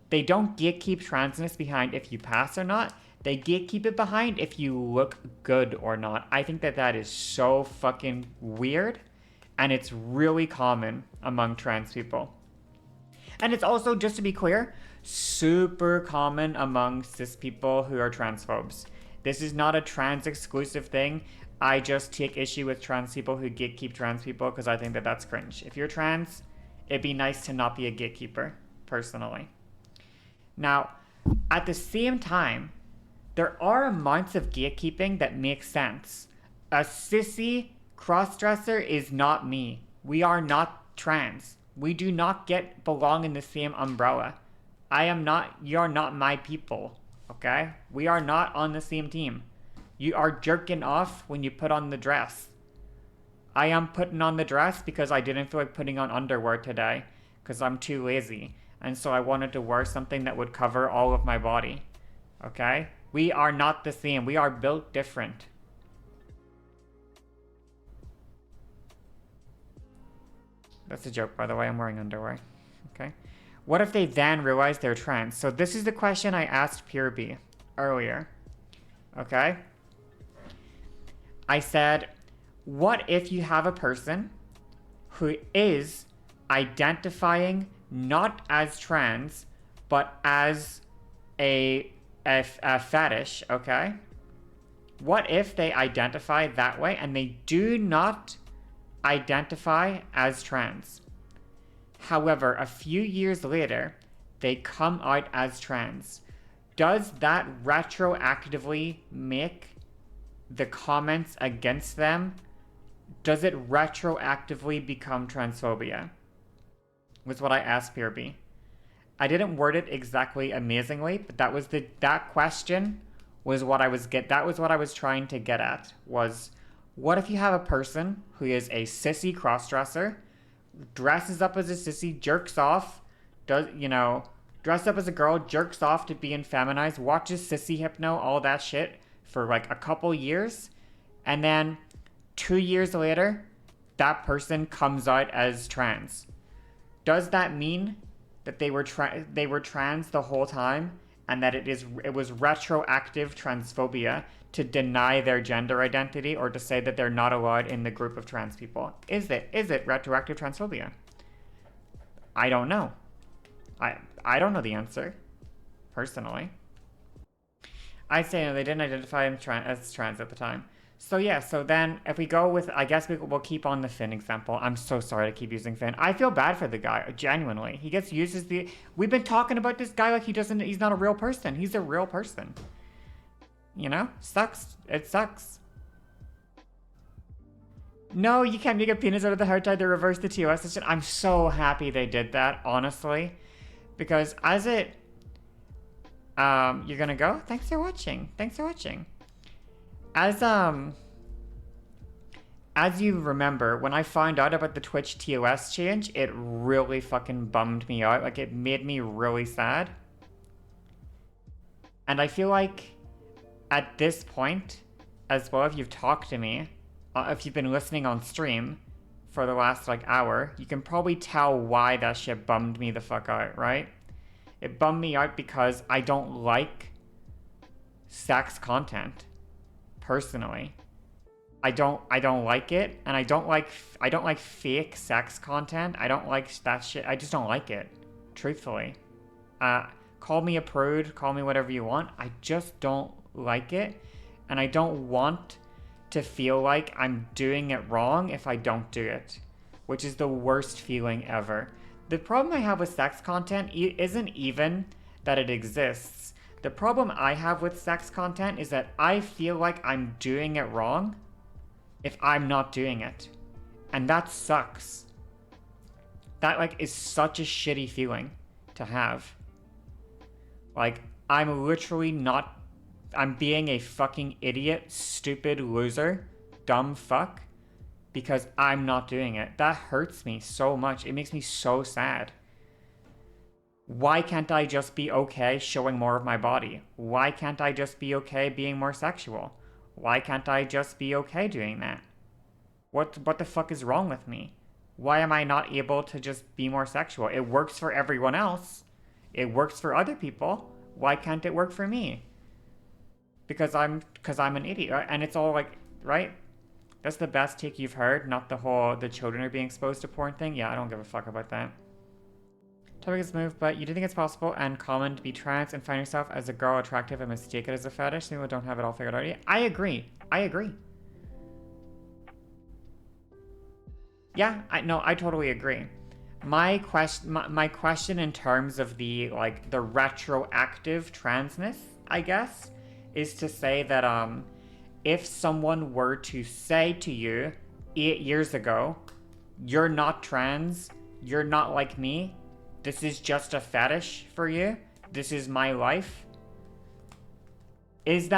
They don't gatekeep transness behind if you pass or not. They gatekeep it behind if you look good or not. I think that that is so fucking weird. And it's really common among trans people. And it's also, just to be clear, super common among cis people who are transphobes. This is not a trans exclusive thing. I just take issue with trans people who gatekeep trans people because I think that that's cringe. If you're trans, it'd be nice to not be a gatekeeper, personally. Now, at the same time, there are amounts of gatekeeping that make sense. A sissy crossdresser is not me. We are not trans. We do not belong in the same umbrella. You are not my people, okay? We are not on the same team. You are jerking off when you put on the dress. I am putting on the dress because I didn't feel like putting on underwear today because I'm too lazy. And so I wanted to wear something that would cover all of my body. Okay? We are not the same. We are built different. That's a joke, by the way. I'm wearing underwear. Okay? What if they then realize they're trans? So this is the question I asked Pure B earlier. Okay? I said, what if you have a person who is identifying not as trans, but as a fetish, okay? What if they identify that way and they do not identify as trans? However, a few years later, they come out as trans. Does that retroactively make the comments against them, does it retroactively become transphobia? Was what I asked PRB. I didn't word it exactly amazingly, but that question was what I was trying to get at, was what if you have a person who is a sissy crossdresser, dresses up as a sissy, jerks off, dressed up as a girl, jerks off to being feminized, watches sissy hypno, all that shit for like a couple years, and then 2 years later, that person comes out as trans. Does that mean that they were trans the whole time, and that it was retroactive transphobia to deny their gender identity or to say that they're not allowed in the group of trans people? Is it retroactive transphobia? I don't know. I don't know the answer, personally. I'd say no, they didn't identify him as trans at the time. So yeah, so then if we go with, I guess we'll keep on the Finn example. I'm so sorry to keep using Finn. I feel bad for the guy, genuinely. He gets used as we've been talking about this guy like he's not a real person. He's a real person. You know? Sucks. It sucks. No, you can't make a penis out of the heart tie to reverse the TOS. I'm so happy they did that, honestly. Because as it... you're gonna go? Thanks for watching. as you remember, when I found out about the Twitch TOS change, it really fucking bummed me out. Like, it made me really sad. And I feel like at this point, as well, if you've talked to me, if you've been listening on stream for the last, like, hour, you can probably tell why that shit bummed me the fuck out, right? It bummed me out because I don't like sex content, personally. I don't like it, and I don't like fake sex content. I don't like that shit. I just don't like it, truthfully. Call me a prude, call me whatever you want. I just don't like it, and I don't want to feel like I'm doing it wrong if I don't do it, which is the worst feeling ever. The problem I have with sex content isn't even that it exists. The problem I have with sex content is that I feel like I'm doing it wrong if I'm not doing it. And that sucks. That, like, is such a shitty feeling to have. Like, I'm literally not... I'm being a fucking idiot, stupid loser, dumb fuck, because I'm not doing it. That hurts me so much. It makes me so sad. Why can't I just be okay showing more of my body? Why can't I just be okay being more sexual? Why can't I just be okay doing that? What the fuck is wrong with me? Why am I not able to just be more sexual? It works for everyone else. It works for other people. Why can't it work for me? Because I'm an idiot, right? And it's all like, right? That's the best take you've heard, not the children are being exposed to porn thing. Yeah, I don't give a fuck about that. Topic is moved, but you do think it's possible and common to be trans and find yourself as a girl attractive and mistake it as a fetish? Some people don't have it all figured out yet. I agree. Yeah, I totally agree. My question in terms of the retroactive transness, I guess, is to say that if someone were to say to you 8 years ago, you're not trans, you're not like me, this is just a fetish for you, this is my life, was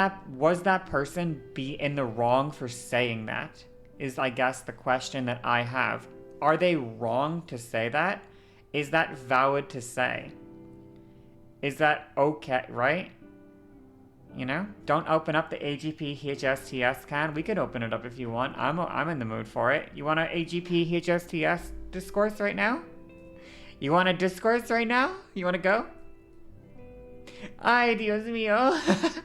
that person be in the wrong for saying that? Is, I guess, the question that I have. Are they wrong to say that? Is that valid to say? Is that okay, right? You know? Don't open up the AGP HSTS can. We could open it up if you want. I'm in the mood for it. You want an AGP HSTS discourse right now? You want a discourse right now? You want to go? Ay, Dios mío.